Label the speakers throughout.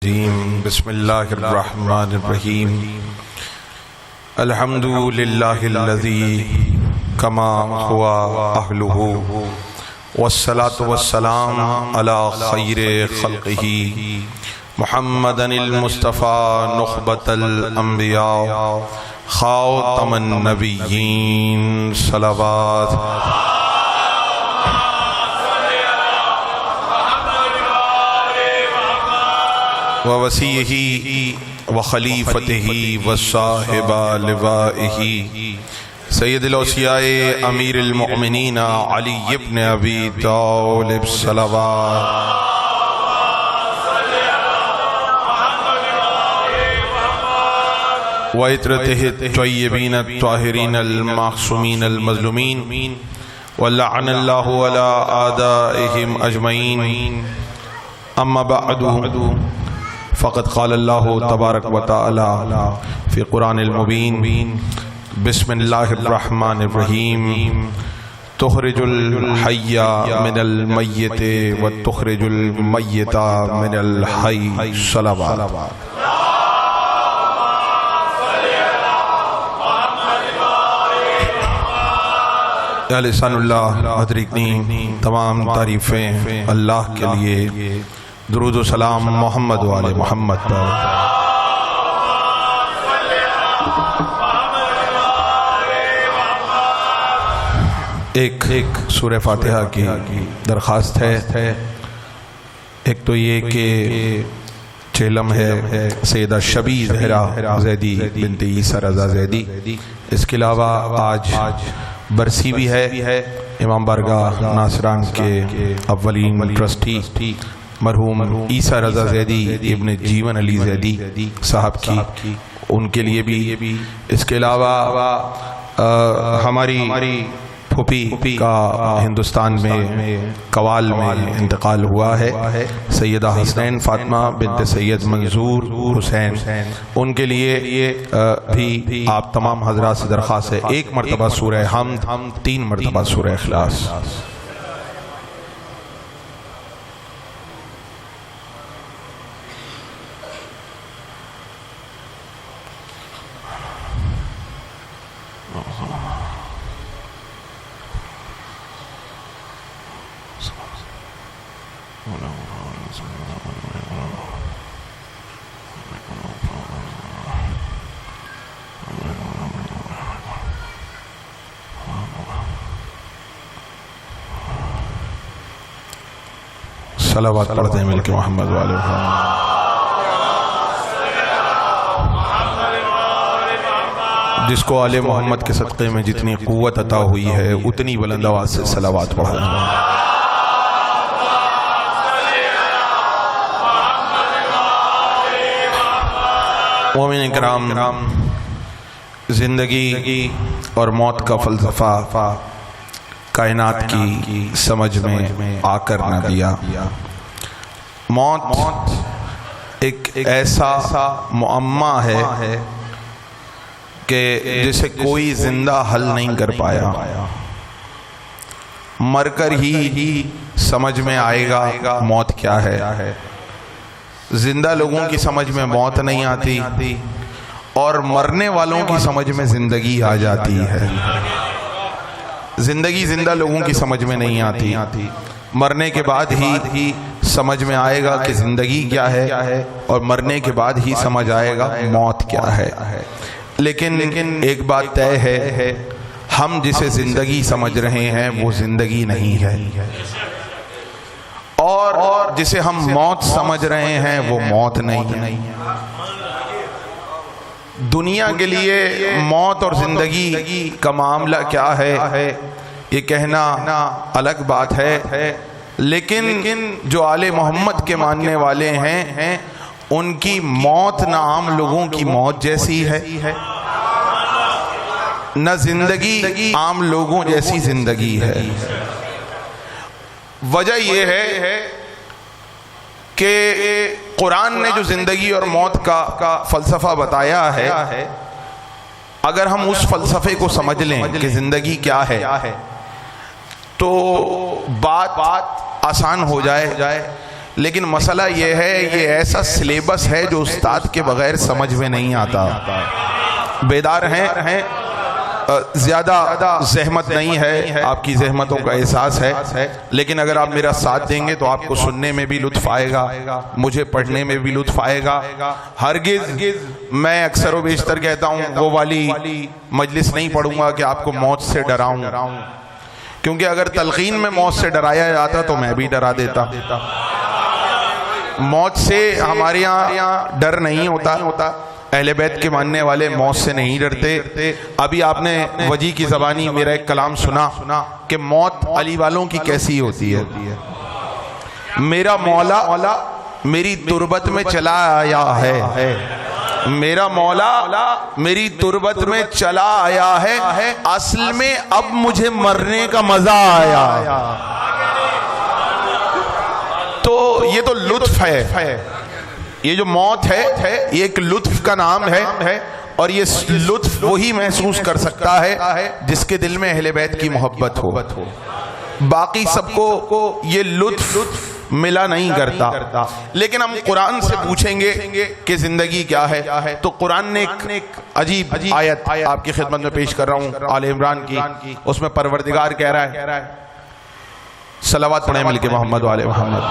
Speaker 1: الرجیم بسم اللہ الرحمن الرحیم الحمد للہ الذی کما ہوا اہلہ والصلاة والسلام علی خیر خلقہ محمد المصطفیٰ نخبۃ الانبیاء خاتم النبیین صلوات ووصیہ وخلیفتہ وصاحب لوائہ سید الاوصیاء امیر المؤمنین علی ابن ابی طالب صلوات وعطرتہ الطیبین الطاہرین المعصومین المظلومین ولعن اللہ علی اعدائہم اجمعین اما بعد فقد قال اللہ تبارک و تعالی فی قرآن المبین بسم اللہ الرحمن الرحیم تخرج الحی من المیت و تخرج المیت من الحی صلوات یا لسان اللہ حضرتنی تمام تعریفیں اللہ کے لیے، درود و سلام محمد و آل محمد پر۔ ایک سورہ فاتحہ کی درخواست ہے، ایک تو یہ کہ چیلم ہے سیدہ شبی زہرا زیدی بنت عیسیٰ رضا زیدی، اس کے علاوہ آج برسی بھی ہے امام بارگاہ ناصران کے اولین ٹرسٹی مرحوم عیسیٰ رضا زیدی ابن جیون علی زیدی صاحب کی، ان کے لیے بھی۔ اس کے علاوہ ہماری پھوپھی کا ہندوستان میں کوال میں انتقال ہوا ہے، سیدہ حسنین فاطمہ بنت سید منظور حسین، ان کے لیے بھی آپ تمام حضرات سے درخواست ہے، 1 مرتبہ سورہ حمد، 3 مرتبہ سورہ اخلاص۔ صلوات پڑھتے ہیں مل کے محمد والے جس کو آل محمد کے صدقے میں جتنی قوت عطا ہوئی ہے اتنی بلند آواز سے صلوات پڑھا ہے۔ مومن کرام، زندگی اور موت کا فلسفہ کائنات کی سمجھ میں آ کر نہ دیا۔ موت ایک ایسا معمہ ہے کہ جسے کوئی زندہ حل نہیں کر پایا، مر کر ہی سمجھ میں آئے گا موت کیا ہے۔ زندہ لوگوں کی سمجھ میں موت نہیں آتی اور مرنے والوں کی سمجھ میں زندگی آ جاتی ہے۔ زندگی زندہ لوگوں کی سمجھ میں نہیں آتی، مرنے کے بعد ہی سمجھ میں آئے گا کہ زندگی کیا ہے، اور مرنے کے بعد ہی سمجھ آئے گا موت کیا ہے۔ لیکن ایک بات طے ہے، ہم جسے زندگی سمجھ رہے ہیں وہ زندگی نہیں ہے، اور جسے ہم موت سمجھ رہے ہیں وہ موت نہیں ہے۔ دنیا کے لیے موت اور زندگی کا معاملہ کیا ہے یہ کہنا الگ بات ہے، لیکن جو آل محمد کے ماننے والے ہیں ان کی موت نہ عام لوگوں کی موت جیسی ہے، نہ زندگی عام لوگوں جیسی زندگی ہے۔ وجہ یہ ہے کہ قرآن نے جو زندگی اور موت کا فلسفہ بتایا ہے، اگر ہم اس فلسفے کو سمجھ لیں کہ زندگی کیا ہے تو بات آسان ہو جائے، لیکن مسئلہ یہ ہے یہ ایسا سلیبس ہے جو استاد کے بغیر سمجھ میں نہیں آتا. بیدار ہیں, زیادہ زحمت نہیں ہے, آپ کی زحمتوں کا احساس ہے, لیکن اگر آپ میرا ساتھ دیں گے تو آپ کو سننے میں بھی لطف آئے گا, مجھے پڑھنے میں بھی لطف آئے گا. ہرگز میں اکثر و بیشتر کہتا ہوں وہ والی مجلس نہیں پڑھوں گا کہ آپ کو موت سے ڈراؤں, کیونکہ اگر تلقین میں موت سے ڈرایا جاتا تو میں بھی ڈرا دیتا. موت سے ہمارے یہاں ڈر نہیں ہوتا, اہل بیت کے ماننے والے موت سے نہیں ڈرتے. ابھی آپ نے وجی کی زبانی میرا ایک کلام سنا کہ موت علی والوں کی کیسی ہوتی ہے. میرا مولا میری تربت میں چلا آیا ہے, میرا مولا میری تربت میں چلا آیا ہے, اصل میں اب مجھے مرنے کا مزہ آیا. تو یہ تو لطف ہے, یہ جو موت ہے یہ ایک لطف کا نام ہے, اور یہ لطف وہی محسوس کر سکتا ہے جس کے دل میں اہل بیت کی محبت ہو. باقی سب کو یہ لطف ملا نہیں کرتا. لیکن ہم قرآن سے پوچھیں گے کہ زندگی کیا ہے, تو قرآن نے ایک عجیب آیت آپ کی خدمت میں پیش کر رہا ہوں, آل عمران کی. اس میں پروردگار کہہ رہا ہے, صلوات پڑھیں مل کے محمد و آل محمد.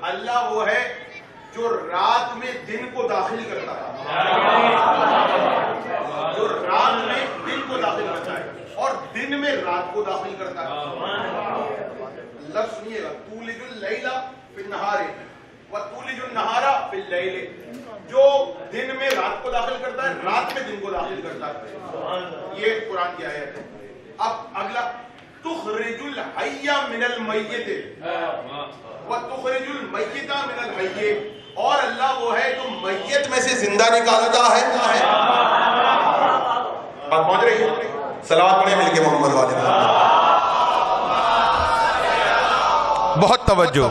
Speaker 1: اللہ وہ ہے جو رات میں دن کو داخل کرتا ہے, جو رات میں دن کو داخل کرتا ہے اور دن میں رات کو داخل کرتا ہے. لفظ سنیے گا, تولج اللیل فی النہار وتولج النہار فی اللیل, جو دن میں رات کو داخل کرتا ہے, رات میں دن کو داخل کرتا ہے. یہ قرآن کی آیت ہے. اب اگلا, تخرج الحی من المیت وتخرج المیت من الحی, اور اللہ وہ ہے جو میت میں سے زندہ نکالتا ہے. بات پہنچ رہی ہے, صلوات پڑھیں مل کے محمد والے محمد. بہت توجہ.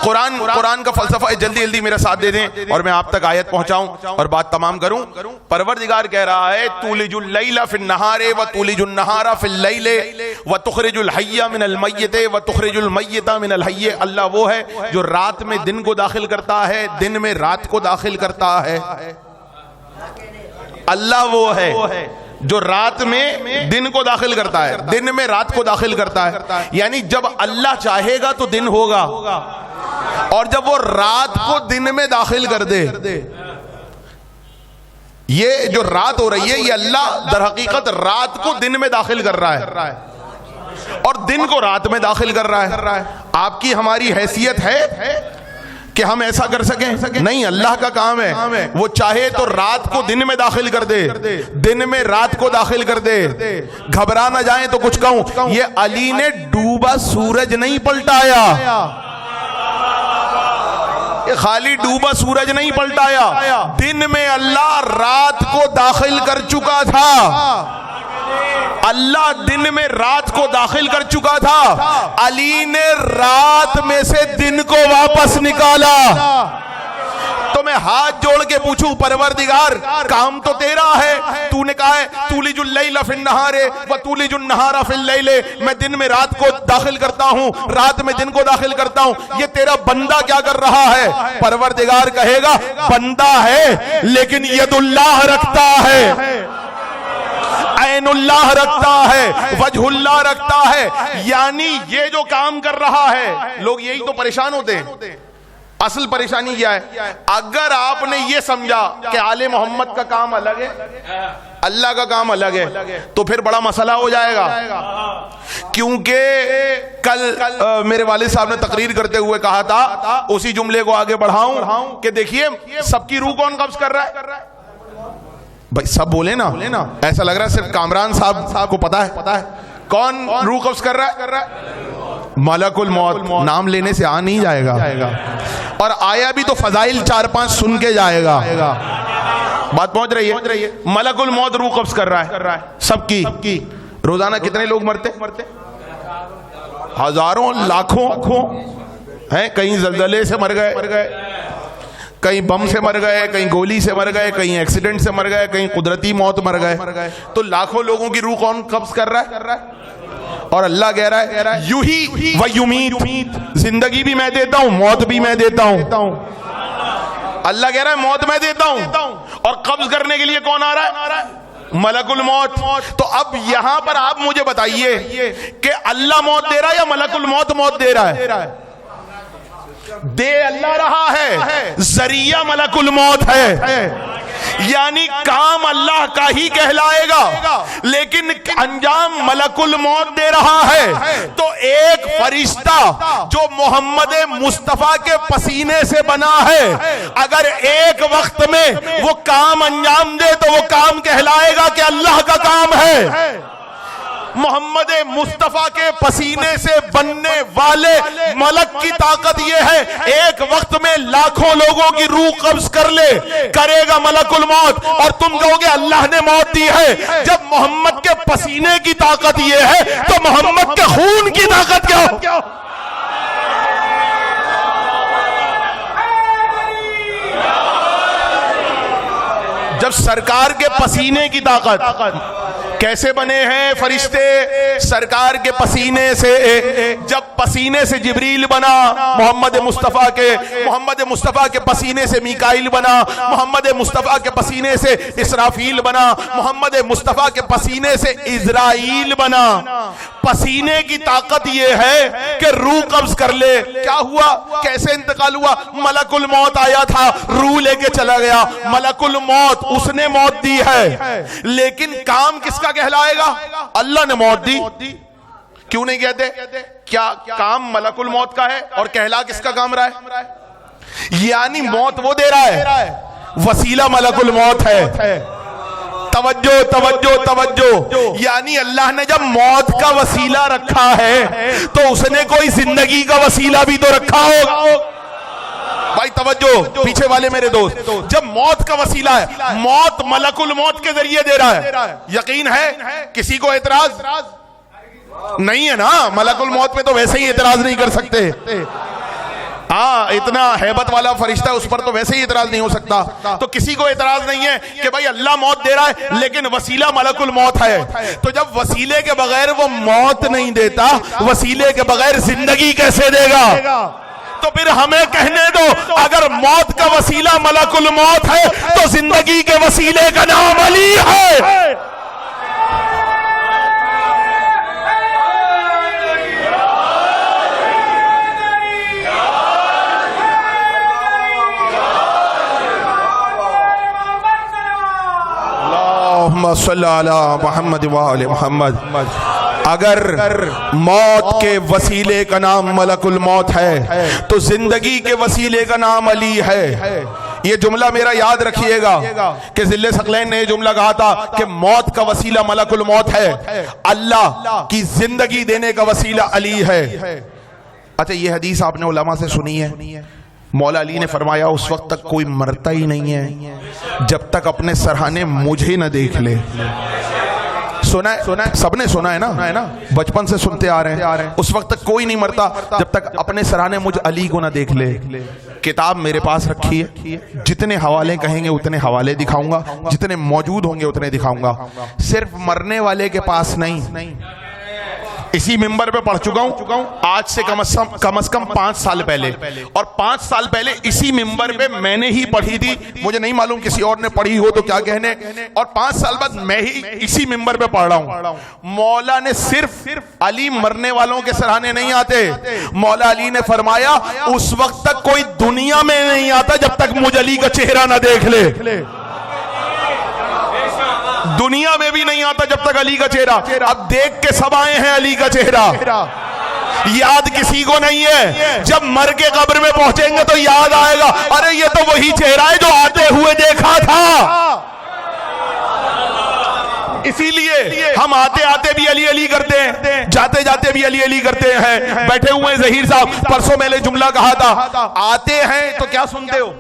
Speaker 1: قرآن کا فلسفہ, جلدی میرا ساتھ دے دیں اور میں آپ تک آیت پہنچاؤں اور بات تمام کروں. پروردگار کہہ رہا ہے, تولج اللیل فی النہار وتولج النہار فی اللیل وتخرج الحی من المیت وتخرج المیت من الحی. اللہ وہ ہے جو رات میں دن کو داخل کرتا ہے, دن میں رات کو داخل کرتا ہے. اللہ وہ ہے جو رات میں دن کو داخل کرتا ہے, دن میں رات کو داخل کرتا ہے. یعنی جب اللہ چاہے گا تو دن ہوگا, اور جب وہ رات کو دن میں داخل کر دے, یہ جو رات ہو رہی ہے یہ اللہ در حقیقت رات کو دن میں داخل کر رہا ہے اور دن کو رات میں داخل کر رہا ہے. آپ کی ہماری حیثیت ہے کہ ہم ایسا کر سکیں؟ نہیں, اللہ کا کام ہے. وہ چاہے تو رات کو دن میں داخل کر دے, دن میں رات کو داخل کر دے. گھبرا نہ جائیں تو کچھ کہوں, یہ علی نے ڈوبا سورج نہیں پلٹایا, یہ خالی ڈوبا سورج نہیں پلٹایا، دن میں اللہ رات کو داخل کر چکا تھا، اللہ دن میں رات کو داخل کر چکا تھا، علی نے رات میں سے دن کو واپس نکالا۔ تو میں ہاتھ جوڑ کے پوچھوں پروردگار کام تو تیرا ہے، تو نے کہا ہے تولج اللیل فی النہار وتولج النہار فی اللیل، میں دن میں رات کو داخل کرتا ہوں، رات میں دن کو داخل کرتا ہوں، یہ تیرا بندہ کیا کر رہا ہے؟ پروردگار کہے گا بندہ ہے لیکن ید اللہ رکھتا ہے، عین اللہ رکھتا ہے، وجہ اللہ رکھتا ہے، یعنی یہ جو کام کر رہا ہے، لوگ یہی تو پریشان ہوتے ہیں۔ اصل پریشانی کیا ہے؟ اگر آپ نے یہ سمجھا کہ آل محمد کا کام الگ ہے، اللہ کا کام الگ ہے، تو پھر بڑا مسئلہ ہو جائے گا۔ کیونکہ کل میرے والد صاحب نے تقریر کرتے ہوئے کہا تھا، اسی جملے کو آگے بڑھاؤں کہ دیکھیے سب کی روح کون قبض کر رہا ہے؟ بھائی سب بولے نا، ایسا لگ رہا ہے صرف کامران صاحب کو پتا ہے کون روح قبض کر رہا ہے؟ ملک الموت، نام لینے سے آ نہیں جائے گا، اور آیا بھی تو فضائل 4-5 سن کے جائے گا۔ بات پہنچ رہی ہے؟ ملک الموت روح قبض کر رہا ہے سب کی۔ روزانہ کتنے لوگ مرتے؟ ہزاروں، لاکھوں ہیں، کہیں زلزلے سے مر گئے، کہیں بم سے مر گئے، کہیں گولی سے مر گئے، کہیں ایکسیڈنٹ سے مر گئے، کہیں قدرتی موت مر گئے، تو لاکھوں لوگوں کی روح کون قبض کر رہا ہے؟ اور اللہ کہہ رہا ہے یحیی و یمیت، زندگی بھی میں دیتا ہوں، موت بھی میں دیتا ہوں۔ اللہ کہہ رہا ہے موت میں دیتا ہوں، اور قبض کرنے کے لیے کون آ رہا ہے؟ ملک الموت۔ تو اب یہاں پر آپ مجھے بتائیے کہ اللہ موت دے رہا ہے یا ملک الموت موت دے رہا ہے؟ دے اللہ رہا ہے، ذریعہ ملک الموت ہے، یعنی کام اللہ کا ہی کہلائے گا لیکن انجام ملک الموت دے رہا ہے۔ تو ایک فرشتہ جو محمد مصطفیٰ کے پسینے سے بنا ہے، اگر ایک وقت میں وہ کام انجام دے تو وہ کام کہلائے گا کہ اللہ کا کام ہے۔ محمد مصطفیٰ کے پسینے سے بننے والے ملک کی طاقت یہ ہے، ایک وقت میں لاکھوں لوگوں کی روح قبض کر لے، کرے گا ملک الموت، اور تم کہو گے اللہ نے موت دی ہے۔ جب محمد کے پسینے کی طاقت یہ ہے تو محمد کے خون کی طاقت کیا ہو؟ جب سرکار کے پسینے کی طاقت، کیسے بنے ہیں فرشتے؟ سرکار کے پسینے سے۔ جب پسینے سے جبریل بنا محمد مصطفیٰ کے، محمد مصطفیٰ کے پسینے سے میکائیل بنا، محمد مصطفیٰ کے پسینے سے اسرافیل بنا، محمد مصطفیٰ کے پسینے سے اسرائیل بنا۔ پسینے کی طاقت یہ ہے کہ روح قبض کر لے۔ کیا ہوا؟ کیسے انتقال ہوا؟ ملک الموت آیا تھا، روح لے کے چلا گیا۔ ملک الموت اس نے موت دی ہے، لیکن کام کس کا کہلائے گا؟ اللہ نے موت دی۔ کیوں نہیں کہتے؟ کیا کام ملک الموت کا ہے اور کہلا کس کا کام رہا ہے؟ یعنی موت وہ دے رہا ہے، وسیلہ ملک الموت ہے۔ توجہ توجہ توجہ، یعنی اللہ نے جب موت کا وسیلہ رکھا ہے تو اس نے کوئی زندگی کا وسیلہ بھی تو رکھا ہوگا۔ بھائی توجہ، پیچھے والے میرے دوست، جب موت کا وسیلہ ہے، موت ملک الموت کے ذریعے دے رہا ہے، یقین ہے کسی کو اعتراض نہیں ہے نا؟ ملک الموت پہ تو ویسے ہی اعتراض نہیں کر سکتے۔ ہاں، اتنا ہیبت والا فرشتہ، اس پر تو ویسے ہی اعتراض نہیں ہو سکتا۔ تو کسی کو اعتراض نہیں ہے کہ بھائی اللہ موت دے رہا ہے لیکن وسیلہ ملک الموت ہے۔ تو جب وسیلے کے بغیر وہ موت نہیں دیتا، وسیلے کے بغیر زندگی کیسے دے گا؟ تو پھر ہمیں کہنے دو، اگر موت کا وسیلہ ملک الموت ہے تو زندگی کے وسیلے کا نام علی ہے۔ اللہم صلی علی محمد وآل محمد۔ اگر موت کے وسیلے کا نام ملک الموت ہے تو زندگی کے وسیلے کا نام علی ہے۔ یہ جملہ میرا یاد رکھیے گا کہ ذل ثقلین نے یہ جملہ کہا تھا کہ موت کا وسیلہ ملک الموت ہے، اللہ کی زندگی دینے کا وسیلہ علی ہے۔ اچھا، یہ حدیث آپ نے علماء سے سنی ہے مولا علی نے فرمایا اس وقت تک کوئی مرتا ہی نہیں ہے جب تک اپنے سرہانے مجھے نہ دیکھ لے. سنا ہے, سب نے سنا ہے نا, بچپن سے سنتے آ رہے ہیں. اس وقت تک کوئی نہیں مرتا جب تک اپنے سرانے مجھ علی کو نہ دیکھ لے. کتاب میرے پاس رکھی ہے, جتنے حوالے کہیں گے اتنے حوالے دکھاؤں گا, جتنے موجود ہوں گے اتنے دکھاؤں گا. صرف مرنے والے کے پاس نہیں, اسی ممبر پہ پڑھ چکا ہوں آج سے کم از کم 5 سال پہلے, اور 5 سال پہلے اسی ممبر پہ میں نے ہی پڑھی تھی. مجھے نہیں معلوم کسی اور نے پڑھی ہو تو کیا کہنے, اور 5 سال بعد میں ہی اسی ممبر پہ پڑھ رہا ہوں. مولا نے صرف علی مرنے والوں کے سرانے نہیں آتے, مولا علی نے فرمایا اس وقت تک کوئی دنیا میں نہیں آتا جب تک مجھ علی کا چہرہ نہ دیکھ لے. دنیا میں بھی نہیں آتا جب تک علی کا چہرہ. اب دیکھ کے سب آئے ہیں علی کا چہرہ, یاد کسی کو نہیں ہے. جب مر کے قبر میں پہنچیں گے تو یاد آئے گا, ارے یہ تو وہی چہرہ ہے جو آتے ہوئے دیکھا تھا. اسی لیے ہم آتے آتے بھی علی علی کرتے ہیں, جاتے جاتے بھی علی علی کرتے ہیں. بیٹھے ہوئے ظہیر صاحب, پرسوں میں نے جملہ کہا تھا, آتے ہیں تو کیا سنتے ہو؟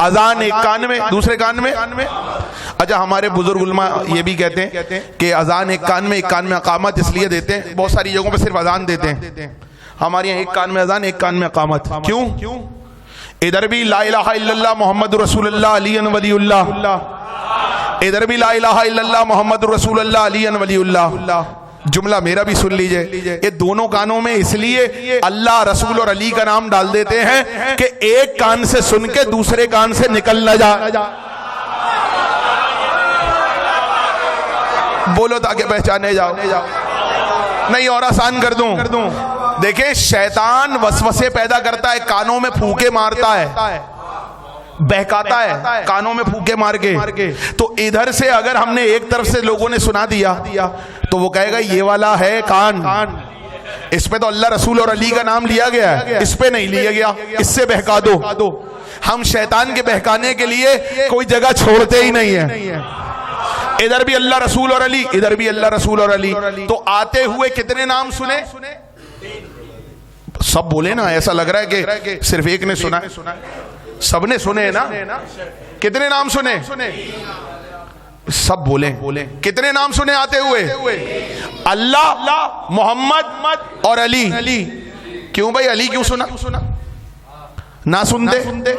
Speaker 1: اذان ایک کان میں, دوسرے کان میں. اچھا, ہمارے بزرگ علماء یہ بھی کہتے ہیں کہ اذان ایک کان میں اقامت اس لیے دیتے ہیں, بہت ساری جگہوں پہ صرف اذان دیتے ہیں, ہمارے یہاں ایک کان میں اذان ایک کان میں اقامت. کیوں؟ ادھر بھی لا الہ الا اللہ محمد رسول اللہ علی ولی اللہ, ادھر بھی لا الہ الا اللہ محمد رسول اللہ علی ولی اللہ. جملہ میرا بھی سن لیجئے, یہ دونوں کانوں میں اس لیے اللہ, رسول اور علی کا نام ڈال دیتے ہیں کہ ایک کان سے سن کے دوسرے کان سے نکل نہ جائے. بولو تاکہ پہچانے جاؤ. نہیں اور آسان کر دوں, دیکھیں شیطان وسوسے پیدا کرتا ہے, کانوں میں پھوکے مارتا ہے, بہکاتا ہے کانوں میں پھوکے مار کے. تو ادھر سے اگر ہم نے ایک طرف سے لوگوں نے سنا دیا تو وہ کہے گا یہ والا ہے کان, اس پہ تو اللہ رسول اور علی کا نام لیا گیا ہے, اس پہ نہیں لیا گیا, اس سے بہکا دو. ہم شیطان کے بہکانے کے لیے کوئی جگہ چھوڑتے ہی نہیں ہیں. ادھر بھی اللہ رسول اور علی, ادھر بھی اللہ رسول اور علی. تو آتے ہوئے کتنے نام سنے؟ سب بولے نا, ایسا لگ رہا ہے کہ صرف ایک نے سنا, سب نے سنے نا. کتنے نام سنے؟ سب بولیں. کتنے نام سنے آتے ہوئے؟ اللہ, محمد اور علی. کیوں بھائی علی کیوں سنا؟ نہ سنتے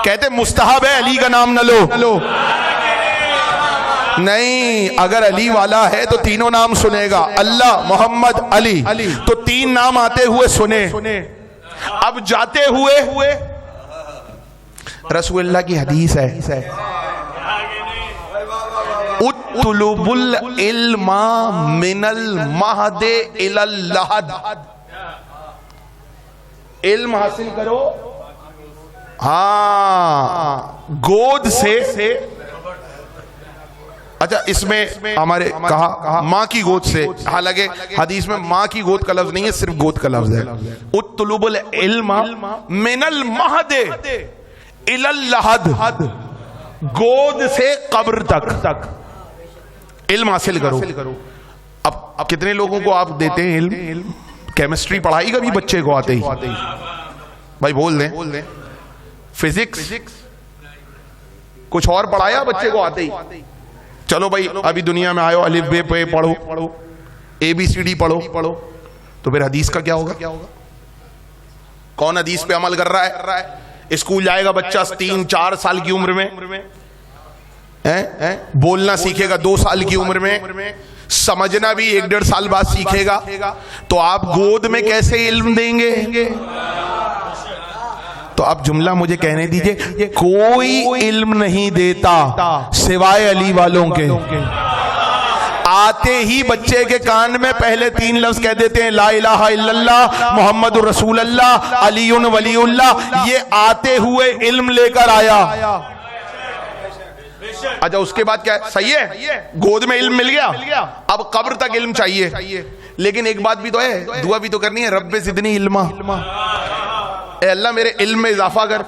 Speaker 1: کہتے مستحب ہے علی کا نام نہ لو. نہیں, اگر علی والا ہے تو تینوں نام سنے گا, اللہ محمد علی, تو 3 نام آتے ہوئے سنے. اب جاتے ہوئے رسول اللہ کی حدیث ہے, اطلب العلم من المہد الی اللحد, علم حاصل کرو ہاں گود سے. اچھا, اس میں ہمارے کہا ماں کی گود سے, حالانکہ حدیث میں ماں کی گود کا لفظ نہیں ہے, صرف گود کا لفظ ہے. اطلب العلم من المہد الی اللحد, گود سے قبر تک علم حاصل کرو. اب کتنے لوگوں کو آپ دیتے ہیں علم؟ کیمسٹری پڑھائی کبھی بچے کو آتے ہی؟ بھائی بول دیں. فزکس کچھ اور پڑھایا بچے کو آتے ہی؟ چلو بھائی ابھی دنیا میں آئے ہو, الف بے پہ پڑھو, ABCD پڑھو, تو پھر حدیث کا کیا ہوگا؟ کون حدیث پہ عمل کر رہا ہے؟ اسکول جائے گا بچہ 3-4 سال کی عمر میں, بولنا سیکھے گا 2 سال کی عمر میں, سمجھنا بھی 1-1.5 سال بعد سیکھے گا. تو آپ گود میں کیسے علم دیں گے؟ تو اب جملہ مجھے کہنے دیجئے, کوئی علم نہیں دیتا سوائے علی والوں کے. آتے ہی بچے کے کان میں پہلے 3 لفظ کہہ دیتے ہیں, لا الہ الا اللہ محمد رسول اللہ علی ولی اللہ. یہ آتے ہوئے علم لے کر آیا. اچھا, اس کے بعد کیا ہے؟ صحیح ہے, گود میں علم مل گیا, اب قبر تک علم چاہیے. لیکن ایک بات بھی تو ہے, دعا بھی تو کرنی ہے, رب زدنی علما, اے اللہ میرے علم میں اضافہ کر.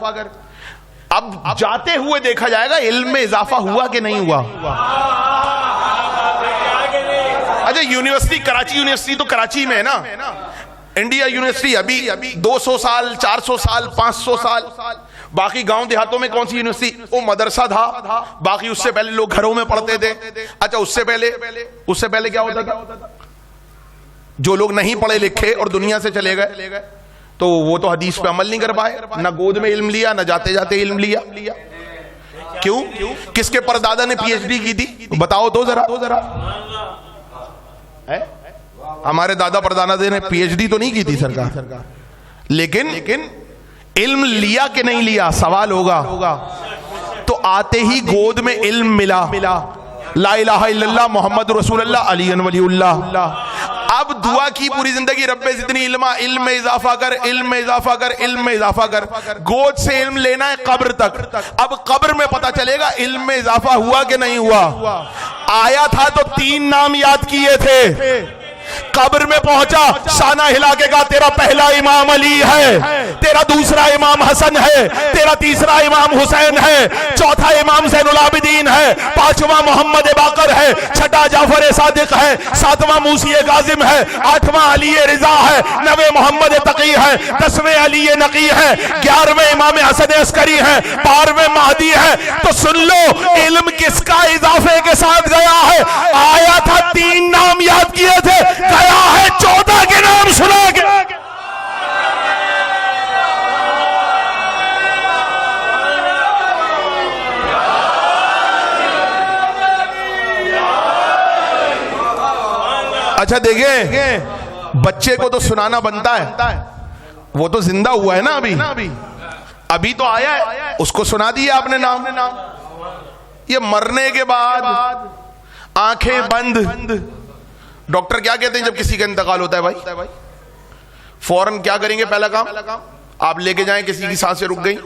Speaker 1: اب جاتے ہوئے دیکھا جائے گا علم میں اضافہ ہوا کہ نہیں ہوا. اچھا, یونیورسٹی کراچی, یونیورسٹی تو کراچی میں ہے نا, انڈیا یونیورسٹی ابھی 200 سال 400 سال 500 سال. باقی گاؤں دیہاتوں میں کون سی یونیورسٹی؟ وہ مدرسہ تھا. باقی اس سے پہلے لوگ گھروں میں پڑھتے تھے. اچھا اس سے پہلے کیا ہوتا تھا؟ جو لوگ نہیں پڑھے لکھے اور دنیا سے چلے گئے تو وہ تو حدیث پہ عمل نہیں کر پائے, نہ گود میں علم لیا, نہ جاتے جاتے علم لیا. کیوں؟ کس کے پردادا نے پی ایچ ڈی کی تھی؟ بتاؤ تو ذرا. ہمارے دادا پردادا نے پی ایچ ڈی تو نہیں کی تھی سرکار, لیکن علم لیا کہ نہیں لیا سوال ہوگا. تو آتے ہی گود میں علم ملا, لا الہ الا اللہ محمد رسول اللہ علی ولی اللہ. اب دعا کی پوری زندگی, رب زدنی علما, علم میں اضافہ کر, علم میں اضافہ کر, علم میں اضافہ کر. گود سے علم لینا ہے قبر تک. اب قبر میں پتہ چلے گا علم میں اضافہ ہوا کہ نہیں ہوا. آیا تھا تو 3 نام یاد کیے تھے. قبر میں پہنچا, شانہ ہلا کے کہا تیرا پہلا امام علی ہے, تیرا دوسرا امام حسن ہے, تیرا تیسرا امام حسین ہے, چوتھا امام زین العابدین ہے, پانچواں محمد باقر ہے, چھٹا جعفر صادق ہے, ساتواں موسی کاظم ہے, آٹھواں علی رضا ہے, نویں محمد تقی ہے, 10ویں علی نقی ہے, 11ویں امام حسن عسکری ہے, 12ویں مہدی ہے. تو سن لو علم کس کا اضافے کے ساتھ گیا ہے. آیا تھا 3 نام یاد کیے تھے, گیا ہے 14 کے نام سنا کے. اچھا دیکھیں, بچے کو تو سنانا بنتا ہے, وہ تو زندہ ہوا ہے نا, ابھی تو آیا ہے, اس کو سنا دیا آپ نے نام. یہ مرنے کے بعد آنکھیں بند, ڈاکٹر کیا کہتے ہیں جب کسی کا انتقال ہوتا ہے بھائی؟ فوراً کیا کریں گے؟ پہلا کام آپ لے کے جائیں, کسی کی سانسیں رک گئی,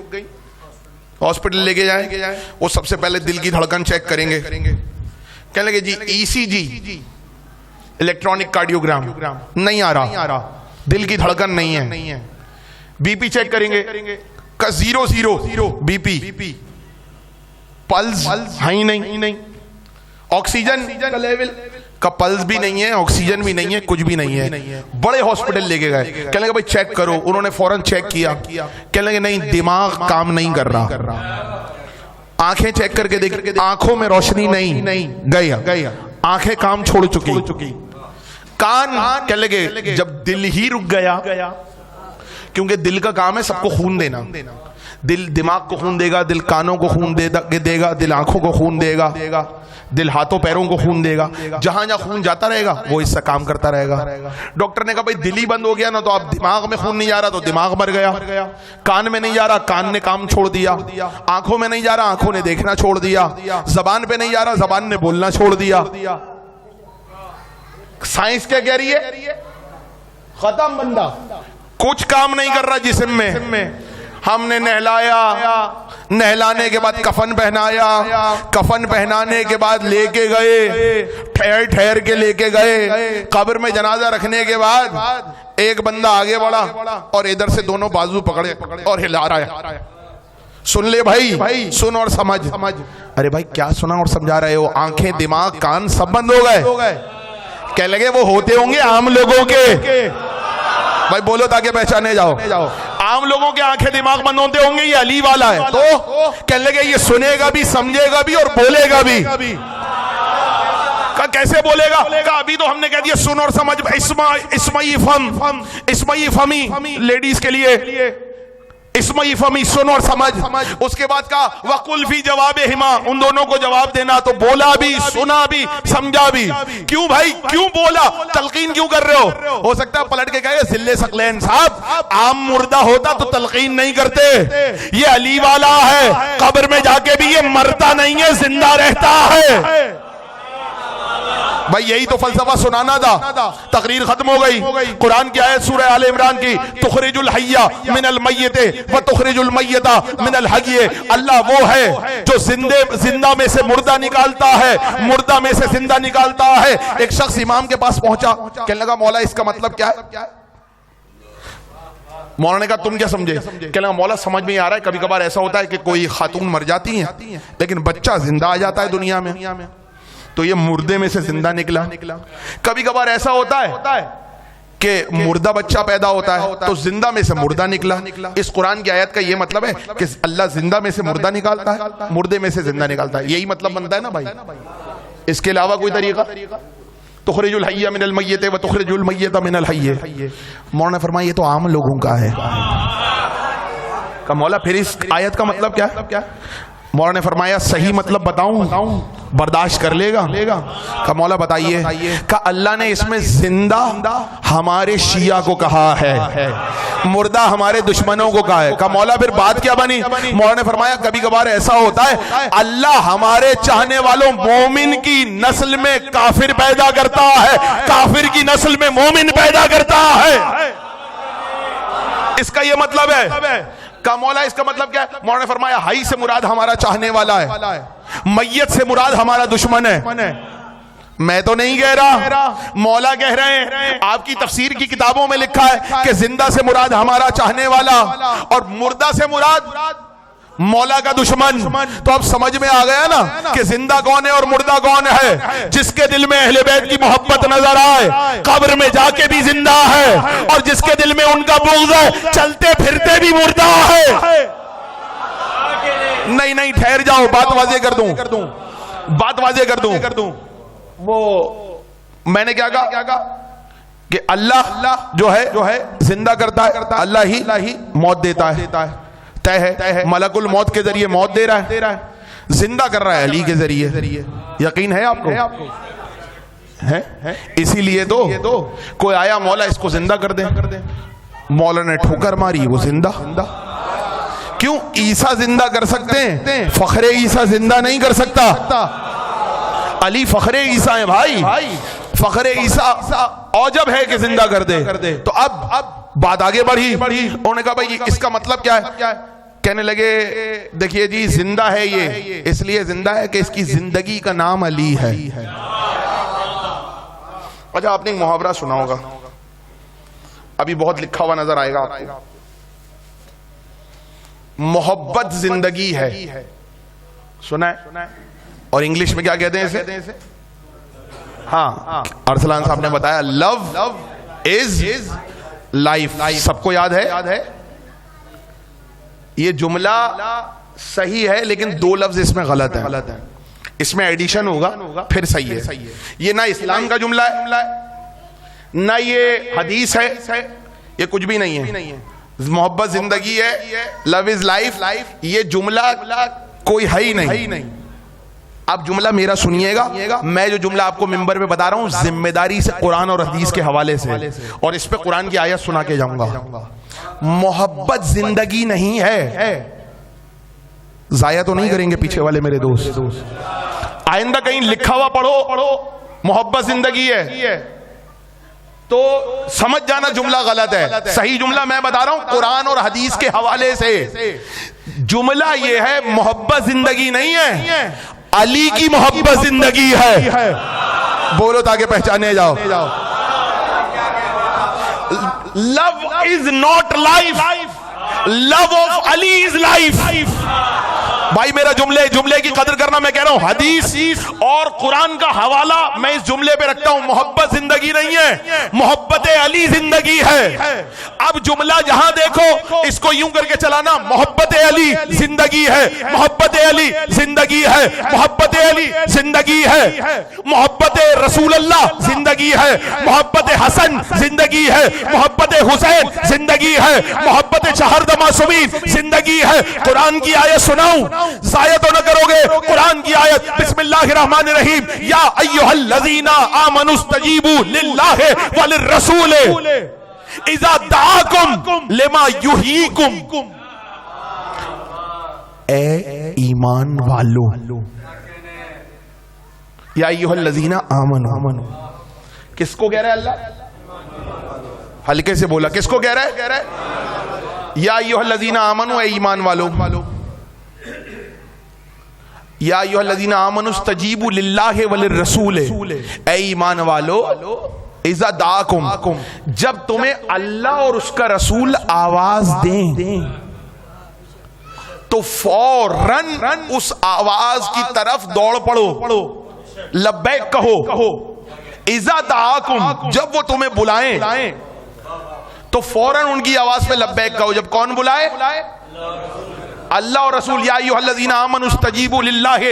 Speaker 1: ہاسپٹل لے کے جائیں, وہ سب سے پہلے دل کی دھڑکن چیک کریں گے. کہنے لگے جی ای سی جی, الیکٹرانک کارڈیوگرام نہیں آ رہا, دل کی دھڑکن نہیں ہے. بی پی چیک کریں گے, 0 بی پی, پلس ہے ہی نہیں, آکسیجن کا لیول کا پلس بھی نہیں ہے, آکسیجن بھی نہیں ہے, کچھ بھی نہیں ہے. بڑے ہاسپٹل لے کے گئے, کہنے لگے بھائی چیک کرو. انہوں نے فوراً چیک کیا, کہنے لگے نہیں دماغ کام نہیں کر رہا. آنکھیں چیک کر کے دیکھ, آنکھوں میں روشنی نہیں, گیا, آنکھیں کام چھوڑ چکی. کان, کہنے لگے جب دل ہی رک گیا, کیونکہ دل کا کام ہے سب کو خون دینا. دل دماغ کو خون دے گا, دل کانوں کو خون دے گا, دل آنکھوں کو خون دے گا, دل ہاتھوں پیروں کو خون دے گا. جہاں جہاں خون جاتا رہے گا وہ اس سے کام کرتا رہے گا. ڈاکٹر نے کہا بھائی دل ہی بند ہو گیا نا, تو اب دماغ میں خون نہیں جا رہا تو دماغ مر گیا. کان میں نہیں جا رہا, کان نے کام چھوڑ دیا. آنکھوں میں نہیں جا رہا, آنکھوں نے دیکھنا چھوڑ دیا. زبان پہ نہیں جا رہا, زبان نے بولنا چھوڑ دیا. سائنس کیا کہہ رہی ہے؟ ختم بندہ, کچھ کام نہیں کر رہا جسم میں. ہم نے نہلایا, نہلانے کے بعد کفن پہنایا, کفن پہنانے کے بعد لے کے گئے, ٹھہر کے لے کے گئے. قبر میں جنازہ رکھنے کے بعد ایک بندہ آگے بڑھا اور ادھر سے دونوں بازو پکڑے اور ہلا رہا ہے. سن لے بھائی, سن اور سمجھ. ارے بھائی کیا سنا اور سمجھا رہے ہو؟ آنکھیں دماغ کان سب بند ہو گئے. کہنے لگے وہ ہوتے ہوں گے عام لوگوں کے. بھائی بولو تاکہ پہچانے جاؤ. عام لوگوں کے آنکھیں دماغ بند ہوتے ہوں گے, یہ علی والا ہے. تو کہنے لگے یہ سنے گا بھی, سمجھے گا بھی اور بولے گا بھی. کیسے بولے گا؟ کہا ابھی تو ہم نے کہہ دیا سن اور سمجھ. اسمعی فمی لیڈیز کے لیے, اسمعی فمی سن اور سمجھ. اس کے بعد کہا وقل فی جوابہما, ان دونوں کو جواب دینا. تو بولا بھی, سنا بھی, سمجھا بھی. کیوں بھائی, کیوں بولا؟ تلقین کیوں کر رہے ہو سکتا ہے پلٹ کے کہے ذل ثقلین صاحب عام مردہ ہوتا تو تلقین نہیں کرتے, یہ علی والا ہے, قبر میں جا کے بھی یہ مرتا نہیں ہے, زندہ رہتا ہے. بھائی یہی تو فلسفہ سنانا تھا. تقریر ختم ہو گئی. قرآن کی آیت سورہ آل عمران کی, تخرج الحی من المیت و تخرج المیت من الحی. اللہ وہ ہے جو زندہ میں سے مردہ نکالتا ہے, مردہ میں سے زندہ نکالتا ہے. ایک شخص امام کے پاس پہنچا, کہنے لگا مولا اس کا مطلب کیا ہے؟ مولا نے کہا تم کیا سمجھے؟ کہنے لگا مولا سمجھ میں آ رہا ہے, کبھی کبھار ایسا ہوتا ہے کہ کوئی خاتون مر جاتی ہیں لیکن بچہ زندہ آ جاتا ہے دنیا میں, تو یہ مردے میں سے زندہ نکلا. کبھی کبھار ایسا ہوتا ہے کہ مردہ بچہ پیدا ہوتا ہے تو زندہ میں سے مردہ نکلا. اس قرآن کی آیت کا یہ مطلب ہے کہ اللہ زندہ میں سے مردہ نکالتا ہے, مردے میں سے زندہ نکالتا ہے. یہی مطلب بنتا ہے نا بھائی, اس کے علاوہ کوئی طریقہ؟ تخرج الحی من المیت و تخرج المیت من الحی. مولانا نے فرمایا یہ تو عام لوگوں کا ہے. کہ مولا پھر اس آیت کا مطلب کیا ہے؟ مولا نے فرمایا صحیح مطلب بتاؤں برداشت کر لے گا؟ کہ مولا بتائیے. کہ اللہ نے اس میں زندہ ہمارے شیعہ کو کہا ہے, مردہ ہمارے دشمنوں کو کہا ہے. کہ مولا پھر بات کیا بنی؟ مولا نے فرمایا کبھی کبھار ایسا ہوتا ہے اللہ ہمارے چاہنے والوں مومن کی نسل میں کافر پیدا کرتا ہے, کافر کی نسل میں مومن پیدا کرتا ہے. اس کا یہ مطلب ہے. کہ مولا اس کا مطلب کیا ہے؟ مولا نے فرمایا حی سے مراد ہمارا چاہنے والا ہے, میت سے مراد ہمارا دشمن ہے. میں تو نہیں کہہ رہا, مولا کہہ رہے ہیں. آپ کی تفسیر کی کتابوں میں لکھا ہے کہ زندہ سے مراد ہمارا چاہنے والا اور مردہ سے مراد مولا کا دشمن. تو اب سمجھ میں آ گیا نا کہ زندہ کون ہے اور مردہ کون ہے. جس کے دل میں اہل بیت کی محبت نظر آئے قبر میں جا کے بھی زندہ ہے, اور جس کے دل میں ان کا بغض ہے چلتے پھرتے بھی مردہ ہے. نہیں ٹھہر جاؤ, بات واضح کر دوں. وہ میں نے کیا کہا کہ اللہ جو ہے زندہ کرتا ہے, اللہ ہی موت دیتا ہے. طے ہے ملک الموت کے ذریعے موت دے رہا ہے, زندہ کر رہا ہے علی کے ذریعے. یقین ہے آپ کو؟ اسی لیے تو کوئی آیا مولا اس کو زندہ کر دے, مولا نے ٹھوکر ماری, وہ زندہ. کیوں؟ عیسیٰ زندہ کر سکتے ہیں, فخر عیسیٰ زندہ نہیں کر سکتا. علی فخر عیسیٰ ہیں بھائی, فخر عیسیٰ اوجب ہے کہ زندہ کر دے. تو اب بات آگے بڑھی. انہوں نے کہا بھائی اس کا مطلب کیا ہے؟ کہنے لگے دیکھیے جی زندہ ہے, یہ اس لیے زندہ ہے کہ اس کی زندگی کا نام علی ہے. اچھا آپ نے ایک محاورہ سنا ہوگا, ابھی بہت لکھا ہوا نظر آئے گا آپ کو. محبت زندگی ہے, سنا ہے؟ اور انگلش میں کیا کہتے ہیں اسے؟ ہاں ارسلان صاحب نے بتایا لو از لائف. سب کو یاد ہے یہ جملہ صحیح ہے, لیکن دو لفظ اس میں غلط ہے. اس میں ایڈیشن ہوگا پھر صحیح ہے. یہ نہ اسلام کا جملہ ہے نہ یہ حدیث ہے, یہ کچھ بھی نہیں ہے. محبت زندگی ہے, لو از لائف, یہ جملہ کوئی ہے ہی نہیں. اب جملہ میرا سنیے گا, میں جو جملہ آپ کو ممبر پہ بتا رہا ہوں ذمہ داری سے قرآن اور حدیث کے حوالے سے, اور اس پہ قرآن کی آیت سنا کے جاؤں گا. محبت زندگی نہیں ہے. ضائع تو نہیں کریں گے پیچھے والے میرے دوست؟ آئندہ کہیں لکھا ہوا پڑھو محبت زندگی ہے تو سمجھ جانا جملہ غلط ہے. صحیح جملہ میں بتا رہا ہوں قرآن اور حدیث کے حوالے سے. جملہ یہ ہے محبت زندگی نہیں ہے, علی کی محبت زندگی ہے. بولو تاکہ پہچانے جاؤ. Love is not life, love of Ali is life. بھائی میرا جملے کی قدر کرنا. میں کہہ رہا ہوں حدیث اور قرآن کا حوالہ میں اس جملے پہ رکھتا ہوں. محبت زندگی نہیں ہے, محبت علی زندگی ہے. اب جملہ جہاں دیکھو اس کو یوں کر کے چلانا, محبت علی زندگی ہے, محبت علی زندگی ہے, محبت علی زندگی ہے, محبت رسول اللہ زندگی ہے, محبت حسن زندگی ہے, محبت حسین زندگی ہے, محبت چہر معصومین زندگی ہے. قرآن کی آیت سناؤں, ضائع تو نہ کرو گے. قرآن کی آیت بسم اللہ الرحمن الرحیم, یا ایھا الذین آمنوا استجیبوا للہ وللرسول اذا دعاکم لما یحییکم. اے ایمان والو, یا ایھا الذین آمنوا, کس کو کہہ رہا ہے اللہ؟ ہلکے سے بولا, کس کو کہہ رہا ہے؟ یا ایھا الذین آمنوا, اے ایمان والو. یا ایھا الذین آمنوا استجیبوا للہ وللرسول, اے ایمان والو اذا دعاکم, جب تمہیں اللہ اور اس کا رسول آواز دیں تو فوراً اس آواز کی طرف دوڑ پڑو, لبیک کہو. اذا دعاکم, جب وہ تمہیں بلائیں تو فوراً ان کی آواز پہ لبیک کہو. جب کون بلائے؟ اللہ اور رسول. یا ایھا الذین آمنوا استجیبوا للہ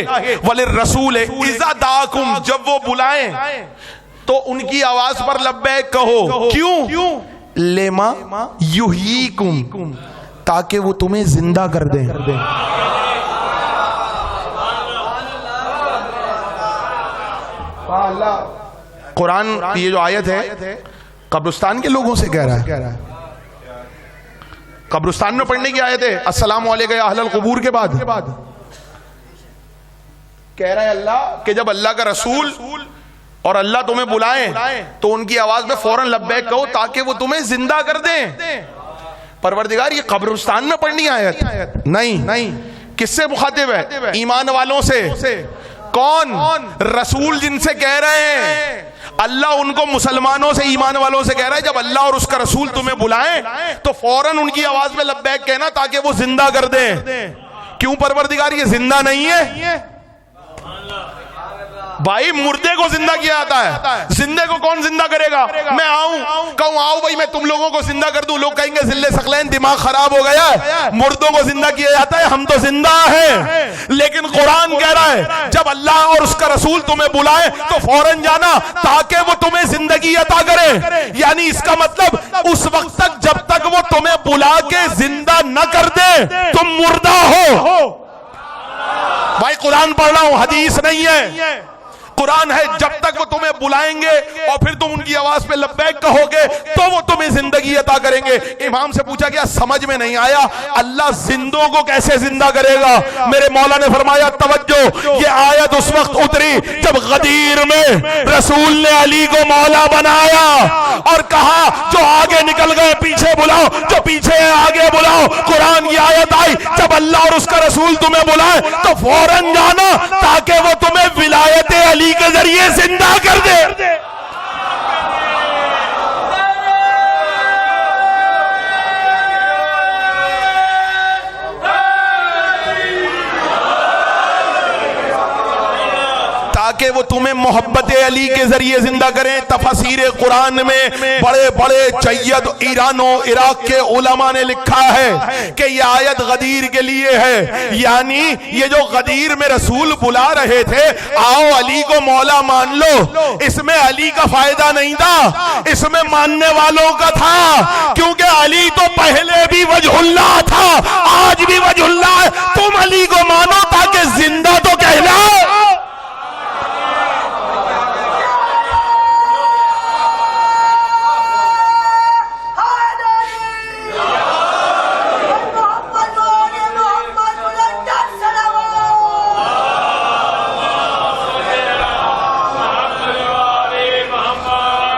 Speaker 1: وللرسول اذا دعاکم. جب وہ بلائیں تو ان کی آواز پر لبیک کہو. کیوں؟ لما یحییکم, تاکہ وہ تمہیں زندہ کر دیں. قرآن یہ جو آیت ہے قبرستان کے لوگوں سے کہہ رہا ہے. قبرستان میں پڑھنے کی آیت ہے. السلام علیکم یا اہل القبور کے بعد کہہ رہا ہے اللہ کہ جب اللہ کا رسول اور اللہ تمہیں بلائیں تو ان کی آواز میں فوراً لبیک کہو تاکہ وہ تمہیں زندہ کر دیں. پروردگار یہ قبرستان میں پڑھنی آیت نہیں. کس سے مخاطب ہے؟ ایمان والوں سے. کون؟ رسول جن سے کہہ رہے ہیں. اللہ ان کو مسلمانوں سے, ایمان والوں سے کہہ رہا ہے جب اللہ اور اس کا رسول تمہیں بلائیں تو فوراً ان کی آواز میں لبیک کہنا تاکہ وہ زندہ کر دیں. کیوں پروردگار یہ زندہ نہیں ہے؟ بھائی مردے کو زندہ کیا جاتا ہے, زندے کو کون زندہ کرے گا؟ میں کہوں آؤ بھائی میں تم لوگوں کو زندہ کر دوں, لوگ کہیں گے ذل ثقلین دماغ خراب ہو گیا ہے. مردوں کو زندہ کیا جاتا ہے, ہم تو زندہ ہیں. لیکن قرآن کہہ رہا ہے جب اللہ اور اس کا رسول تمہیں بلائے تو فوراً جانا تاکہ وہ تمہیں زندگی عطا کرے. یعنی اس کا مطلب اس وقت تک جب تک وہ تمہیں بلا کے زندہ نہ کر دے تم مردہ ہو. بھائی قرآن پڑھ رہا ہوں, حدیث نہیں ہے. قرآن ہے جب تک وہ تمہیں بلائیں گے اور پھر تم ان کی آواز پہ لبیک کہو گے تو وہ تمہیں زندگی عطا کریں گے. امام سے پوچھا گیا سمجھ میں نہیں آیا اللہ زندوں کو کیسے زندہ کرے گا؟ میرے مولا نے فرمایا توجہ, یہ آیت اس وقت اتری جب غدیر میں رسول نے علی کو مولا بنایا اور کہا جو آگے نکل گئے پیچھے بلاؤ, جو پیچھے ہیں آگے بلاؤ. قرآن کی آیت آئی جب اللہ اور اس کا رسول تمہیں بلائے تو فوراً جانا تاکہ وہ تمہیں ولایت علی کے ذریعے زندہ کر دے. تاکہ وہ تمہیں محبت علی کے ذریعے زندہ کریں. تفسیر قرآن میں بڑے بڑے جید ایران و عراق کے علماء نے لکھا ہے کہ یہ آیت غدیر کے لیے ہے. یعنی یہ جو غدیر میں رسول بلا رہے تھے آؤ علی کو مولا مان لو, اس میں علی کا فائدہ نہیں تھا, اس میں ماننے والوں کا تھا. کیونکہ علی تو پہلے بھی وجہ اللہ تھا, آج بھی وجہ اللہ ہے. تم علی کو مانو تاکہ زندہ تو کہلاؤ.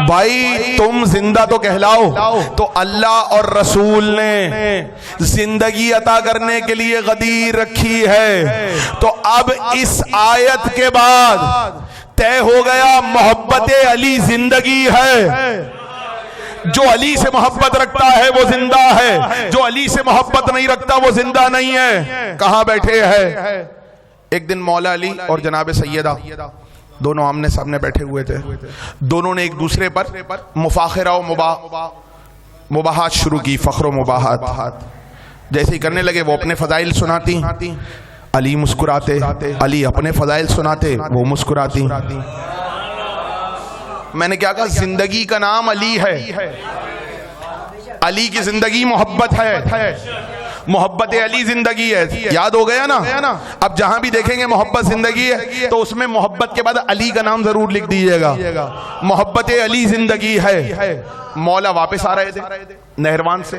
Speaker 1: بھائی تم زندہ تو کہلاؤ. تو اللہ اور رسول نے زندگی عطا کرنے کے لیے غدیر رکھی ہے. تو اب اس آیت کے بعد طے ہو گیا محبت علی زندگی ہے. جو علی سے محبت رکھتا ہے وہ زندہ ہے, جو علی سے محبت نہیں رکھتا وہ زندہ نہیں ہے. کہاں بیٹھے ہیں؟ ایک دن مولا علی اور جناب سیدہ دونوں آمنے سامنے بیٹھے ہوئے تھے. دونوں نے ایک دوسرے پر مفاخرہ و مباحات شروع کی, فخر و مباحات. جیسے ہی کرنے لگے وہ اپنے فضائل سناتی, علی مسکراتے. علی اپنے فضائل سناتے, وہ مسکراتی. میں نے کیا کہا؟ زندگی کا نام علی ہے. علی کی زندگی محبت ہے, محبت علی زندگی ہے. یاد ہو گیا نا؟ اب جہاں بھی دیکھیں گے محبت زندگی ہے تو اس میں محبت کے بعد علی کا نام ضرور لکھ دیجئے گا. محبت علی زندگی ہے. مولا واپس آ رہے تھے نہروان سے,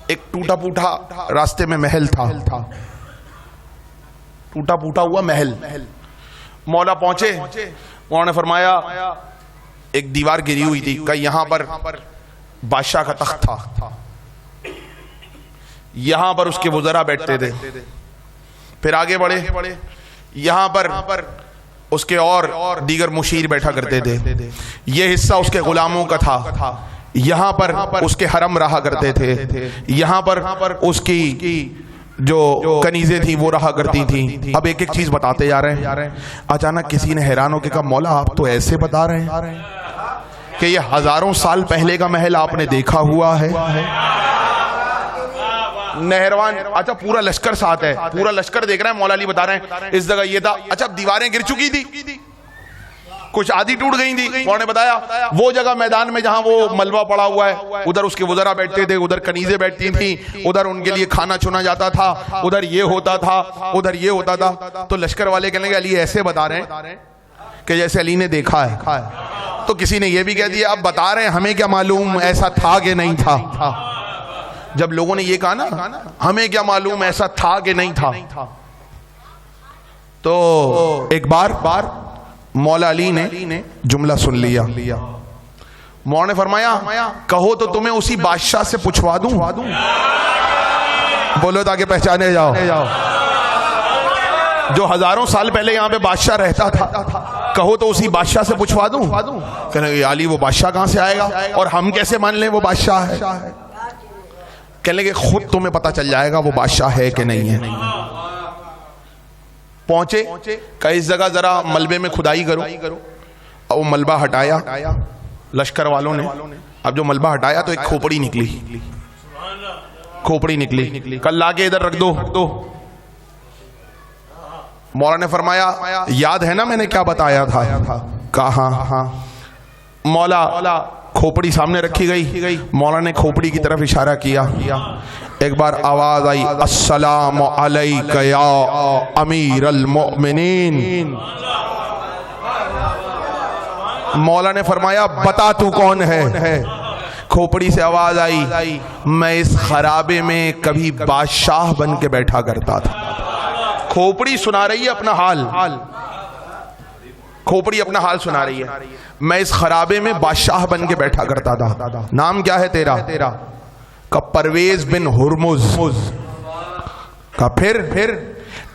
Speaker 1: ایک ٹوٹا پوٹا راستے میں محل تھا, ٹوٹا پوٹا ہوا محل. مولا پہنچے, انہوں نے فرمایا ایک دیوار گری ہوئی تھی, کہ یہاں پر بادشاہ کا تخت تھا, یہاں پر اس کے وزراء بیٹھتے تھے. پھر آگے بڑھے, یہاں پر اس کے اور دیگر مشیر بیٹھا کرتے تھے. یہ حصہ اس کے غلاموں کا تھا. یہاں پر اس کے حرم رہا کرتے تھے. یہاں پر اس کی جو کنیزیں تھیں وہ رہا کرتی تھیں. اب ایک ایک چیز بتاتے جا رہے ہیں. اچانک کسی نے حیران ہو کے کہا مولا آپ تو ایسے بتا رہے ہیں کہ یہ ہزاروں سال پہلے کا محل آپ نے دیکھا ہوا ہے؟ نہروان، اچھا پورا لشکر ساتھ ہے، پورا لشکر دیکھ رہا ہے، مولا علی بتا رہے ہیں اس جگہ یہ تھا. اچھا دیواریں گر چکی تھی، کچھ آدھی ٹوٹ گئی تھی. انہوں نے بتایا وہ جگہ میدان میں جہاں وہ ملبہ پڑا ہوا ہے، ادھر اس کے وزراء بیٹھتے تھے، ادھر کنیزیں بیٹھتی تھیں، ادھر ان کے لیے کھانا چنا جاتا تھا، ادھر یہ ہوتا تھا، ادھر یہ ہوتا تھا. تو لشکر والے کہنے لگے علی ایسے بتا رہے ہیں کہ جیسے علی نے دیکھا ہے. تو کسی نے یہ بھی کہہ دیا اب بتا رہے ہیں، ہمیں کیا معلوم ایسا تھا کہ نہیں تھا. جب لوگوں نے یہ کہا نا ہمیں کیا معلوم ایسا تھا کہ نہیں تھا، تو ایک بار مولا علی نے جملہ سن لیا. مولا نے فرمایا کہو تو تمہیں اسی بادشاہ سے پوچھوا دوں. بولو تاکہ پہچانے جاؤ. جو ہزاروں سال پہلے یہاں پہ بادشاہ رہتا تھا، کہو تو اسی بادشاہ سے پوچھوا دوں. کہنے لگے علی وہ بادشاہ کہاں سے آئے گا اور ہم کیسے مان لیں وہ بادشاہ ہے؟ کہنے لگے خود تمہیں پتا چل جائے گا وہ بادشاہ ہے کہ نہیں ہے. پہنچے کہ اس جگہ ذرا ملبے میں کھدائی کرو. اور وہ ملبہ ہٹایا لشکر والوں نے. اب جو ملبہ ہٹایا تو ایک کھوپڑی نکلی. کھوپڑی نکلی. کل لا کے ادھر رکھ دو. مولا نے فرمایا یاد ہے نا میں نے کیا بتایا تھا؟ کہا ہاں. مولا کھوپڑی سامنے رکھی گئی. مولا نے کھوپڑی کی طرف اشارہ کیا. ایک بار آواز آئی السلام علیک یا امیر المؤمنین. مولا نے فرمایا بتا تو کون ہے؟ کھوپڑی سے آواز آئی میں اس خرابے میں کبھی بادشاہ بن کے بیٹھا کرتا تھا. کھوپڑی سنا رہی ہے اپنا حال. کھوپڑی اپنا حال سنا رہی ہے. میں اس خرابے میں بادشاہ بن کے بیٹھا کرتا تھا. نام کیا ہے تیرا؟ کہ پرویز بن ہرمز. کہ پھر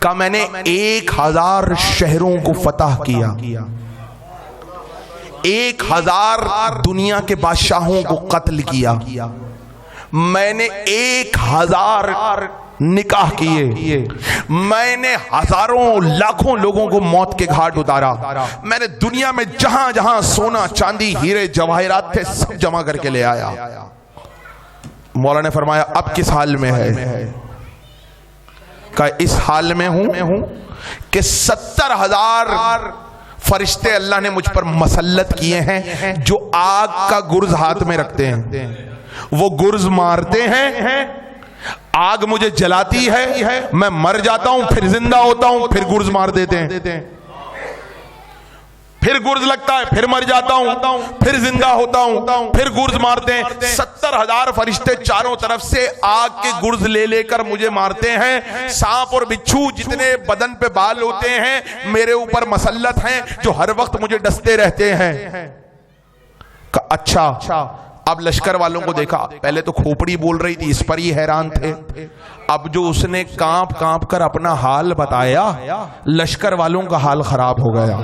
Speaker 1: کہ میں نے 1000 شہروں کو فتح کیا. 1000 دنیا کے بادشاہوں کو قتل کیا. میں نے 1000 نکاح کیے. میں نے ہزاروں لاکھوں لوگوں کو موت کے گھاٹ اتارا. میں نے دنیا میں جہاں جہاں سونا چاندی ہیرے جواہرات تھے سب جمع کر کے لے آیا. مولا نے فرمایا اب کس حال میں ہے؟ کہ اس حال میں ہوں کہ 70,000 فرشتے اللہ نے مجھ پر مسلط کیے ہیں جو آگ کا گرز ہاتھ میں رکھتے ہیں. وہ گرز مارتے ہیں، آگ مجھے جلاتی ہے، میں مر جاتا ہوں، پھر زندہ ہوتا ہوں، پھر گرز مار دیتے ہیں. پھر گرز لگتا ہے، پھر مر جاتا ہوں، پھر زندہ ہوتا ہوں، پھر گرز مارتے ہیں. 70,000 فرشتے چاروں طرف سے آگ کے گرز لے کر مجھے مارتے ہیں. سانپ اور بچھو جتنے بدن پہ بال ہوتے ہیں میرے اوپر مسلط ہیں جو ہر وقت مجھے ڈستے رہتے ہیں. اچھا اب لشکر والوں کو دیکھا. پہلے تو کھوپڑی بول رہی تھی، اس پر ہی حیران تھے. اب جو اس نے کانپ کر اپنا حال بتایا، لشکر والوں کا حال خراب ہو گیا.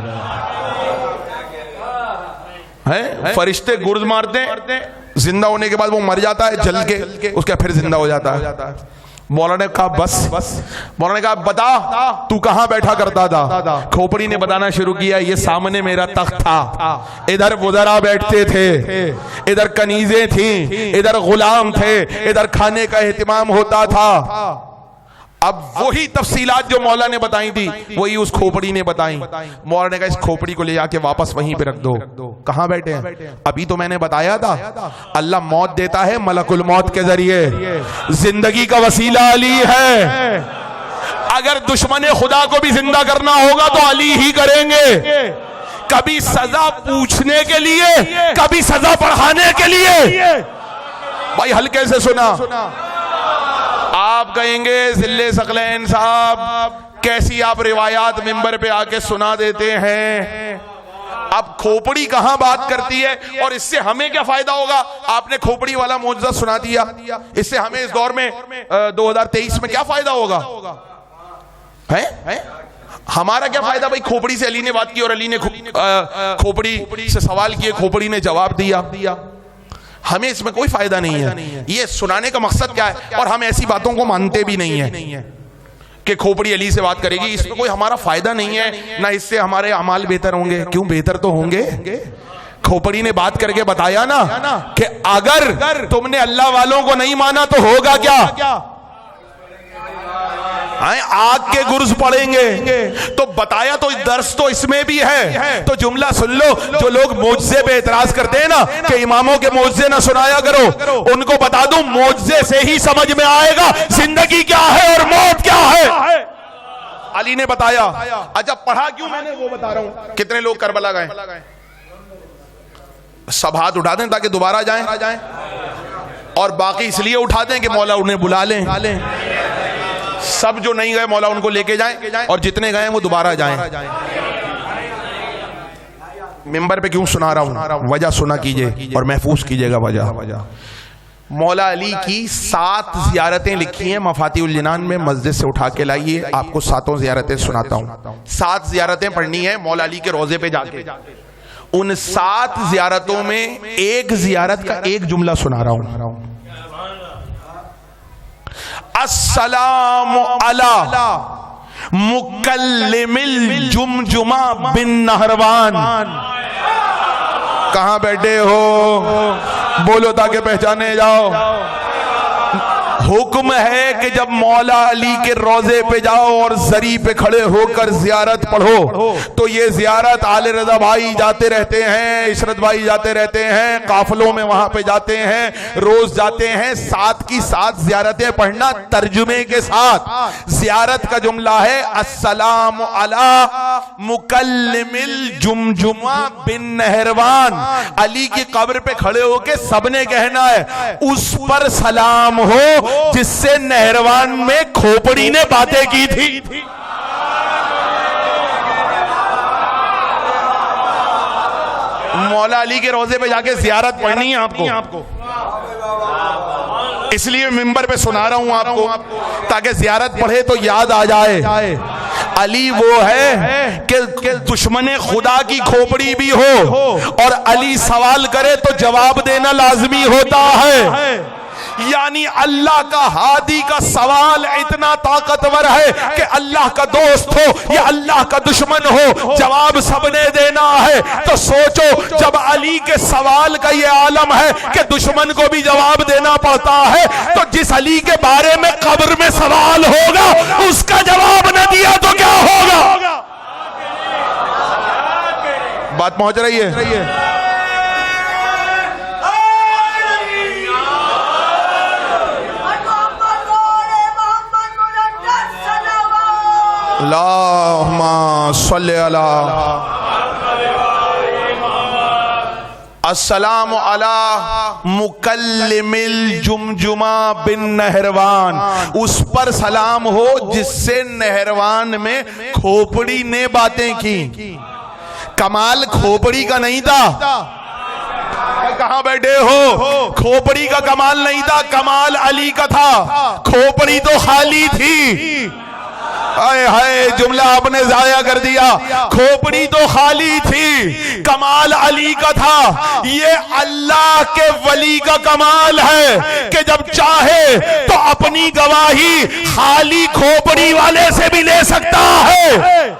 Speaker 1: فرشتے گرز مارتے ہیں، زندہ ہونے کے بعد وہ مر جاتا ہے جل کے، اس کا پھر زندہ ہو جاتا ہے. مولا نے کہا بس. مولا نے کہا بتا تو کہاں بیٹھا کرتا تھا؟ کھوپڑی نے بتانا شروع کیا یہ سامنے میرا تخت تھا، ادھر وزراء بیٹھتے تھے، ادھر کنیزیں تھیں، ادھر غلام تھے، ادھر کھانے کا اہتمام ہوتا تھا. اب وہی تفصیلات جو مولا نے بتائی تھی وہی اس کھوپڑی نے بتائی. مولا نے کہا اس کھوپڑی کو لے جا کے واپس وہیں پہ رکھ دو. کہاں بیٹھے ہیں؟ ابھی تو میں نے بتایا تھا اللہ موت دیتا ہے ملک الموت کے ذریعے. زندگی کا وسیلہ علی ہے. اگر دشمن خدا کو بھی زندہ کرنا ہوگا تو علی ہی کریں گے. کبھی سزا پوچھنے کے لیے، کبھی سزا پڑھانے کے لیے. بھائی ہلکے سے سنا. آپ کہیں گے ذل ثقلین صاحب کیسی آپ روایات منبر پہ آ کے سنا دیتے ہیں. اب کھوپڑی کہاں بات کرتی ہے اور اس سے ہمیں کیا فائدہ ہوگا؟ آپ نے کھوپڑی والا معجزہ سنا دیا، اس سے ہمیں اس دور میں 2023 میں کیا فائدہ ہوگا؟ ہمارا کیا فائدہ بھائی؟ کھوپڑی سے علی نے بات کی اور علی نے کھوپڑی سے سوال کیے، کھوپڑی نے جواب دیا. ہمیں اس میں کوئی فائدہ نہیں ہے. یہ سنانے کا مقصد کیا ہے؟ اور ہم ایسی باتوں کو مانتے بھی نہیں ہیں کہ کھوپڑی علی سے بات کرے گی. اس میں کوئی ہمارا فائدہ نہیں ہے، نہ اس سے ہمارے اعمال بہتر ہوں گے. کیوں بہتر تو ہوں گے. کھوپڑی نے بات کر کے بتایا نا کہ اگر تم نے اللہ والوں کو نہیں مانا تو ہوگا کیا؟ آگ کے گرز پڑیں گے. تو بتایا تو درس تو اس میں بھی ہے. تو جملہ سن لو, جو لوگ معجزے پہ اعتراض کرتے ہیں نا کہ اماموں کے معجزے نہ سنایا کرو, ان کو بتا دوں معجزے سے ہی سمجھ میں آئے گا زندگی کیا ہے اور موت کیا ہے. علی نے بتایا. اچھا پڑھا کیوں میں نے وہ بتا رہا ہوں. کتنے لوگ کربلا گئے؟ سب ہاتھ اٹھا دیں تاکہ دوبارہ جائیں, اور باقی اس لیے اٹھا دیں کہ مولا انہیں بلا لیں. سب جو نہیں گئے مولا ان کو لے کے جائیں, اور جتنے گئے وہ دوبارہ جائیں. ممبر پہ کیوں سنا رہا ہوں, وجہ سنا کیجئے اور محفوظ کیجئے گا وجہ. مولا علی کی 7 زیارتیں لکھی ہیں مفاتیح الجنان میں, مسجد سے اٹھا کے لائیے, آپ کو 7 زیارتیں سناتا ہوں. 7 زیارتیں پڑھنی ہیں مولا علی کے روضے پہ جا کے. ان 7 زیارتوں میں ایک زیارت کا ایک جملہ سنا رہا ہوں. السلام علی مکلم الجمجمہ بن نہروان. کہاں بیٹھے ہو بولو تاکہ پہچانے جاؤ. حکم ہے کہ جب مولا علی کے روضے پہ جاؤ اور زری پہ کھڑے ہو کر زیارت پڑھو, تو یہ زیارت آل رضا بھائی جاتے رہتے ہیں, عشرت بھائی جاتے رہتے ہیں, قافلوں میں وہاں پہ جاتے ہیں, روز جاتے ہیں. 7 کی 7 زیارتیں پڑھنا ترجمے کے ساتھ. زیارت کا جملہ ہے السلام علی مکلم الجمجمہ بن نہروان. علی کی قبر پہ کھڑے ہو کے سب نے کہنا ہے اس پر سلام ہو جس سے نہروان میں کھوپڑی نے باتیں کی تھی. مولا علی کے روضے پہ جا کے زیارت پڑھنی ہے آپ کو, اس لیے ممبر پہ سنا رہا ہوں آپ کو تاکہ زیارت پڑھے تو یاد آ جائے. علی وہ ہے کہ دشمن خدا کی کھوپڑی بھی ہو اور علی سوال کرے تو جواب دینا لازمی ہوتا ہے. یعنی اللہ کا ہادی کا سوال اتنا طاقتور ہے کہ اللہ کا دوست ہو یا اللہ کا دشمن ہو جواب سب نے دینا ہے. تو سوچو جب علی کے سوال کا یہ عالم ہے کہ دشمن کو بھی جواب دینا پڑتا ہے, تو جس علی کے بارے میں قبر میں سوال ہوگا اس کا جواب نہ دیا تو کیا ہوگا. بات پہنچ رہی ہے؟ اللہم صلی علی. السلام علی مکلم الجمجمہ بن نہروان. اس پر سلام ہو جس سے نہروان میں کھوپڑی نے باتیں کی. کمال کھوپڑی کا نہیں تھا. کہاں بیٹھے ہو؟ کھوپڑی کا کمال نہیں تھا, کمال علی کا تھا. کھوپڑی تو خالی تھی. آئے ہائے جملہ آپ نے ضائع کر دیا. کھوپڑی تو خالی تھی, کمال علی کا تھا. یہ اللہ کے ولی کا کمال ہے کہ جب چاہے تو اپنی گواہی خالی کھوپڑی والے سے بھی لے سکتا ہے.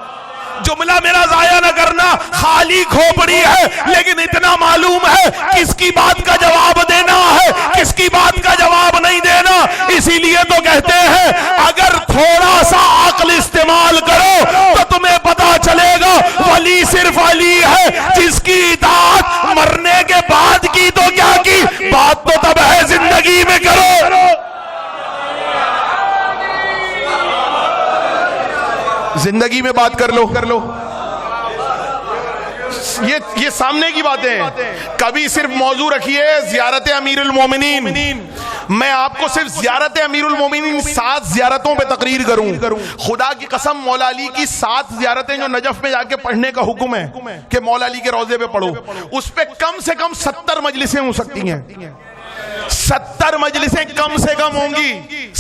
Speaker 1: جملہ میرا ضائع نہ کرنا. خالی کھوپڑی ہے لیکن اتنا معلوم ہے کس کی بات کا جواب دینا ہے, کس کی بات کا جواب نہیں دینا. اسی لیے تو کہتے ہیں اگر تھوڑا سا عقل استعمال کرو تو تمہیں پتا چلے گا ولی صرف علی ہے جس کی اطاعت مرنے کے بعد کی تو کیا کی, بات تو تب ہے زندگی میں کرو. زندگی میں بات کر لو. یہ سامنے کی باتیں. کبھی صرف موضوع رکھیے زیارت امیر المومنین. میں آپ کو صرف زیارت امیر المومنین 7 زیارتوں پہ تقریر کروں. خدا کی قسم مولا علی کی 7 زیارتیں جو نجف میں جا کے پڑھنے کا حکم ہے کہ مولا علی کے روضے پہ پڑھو, اس پہ کم سے کم 70 مجلسیں ہو سکتی ہیں. 70 مجلسیں کم سے کم ہوں گی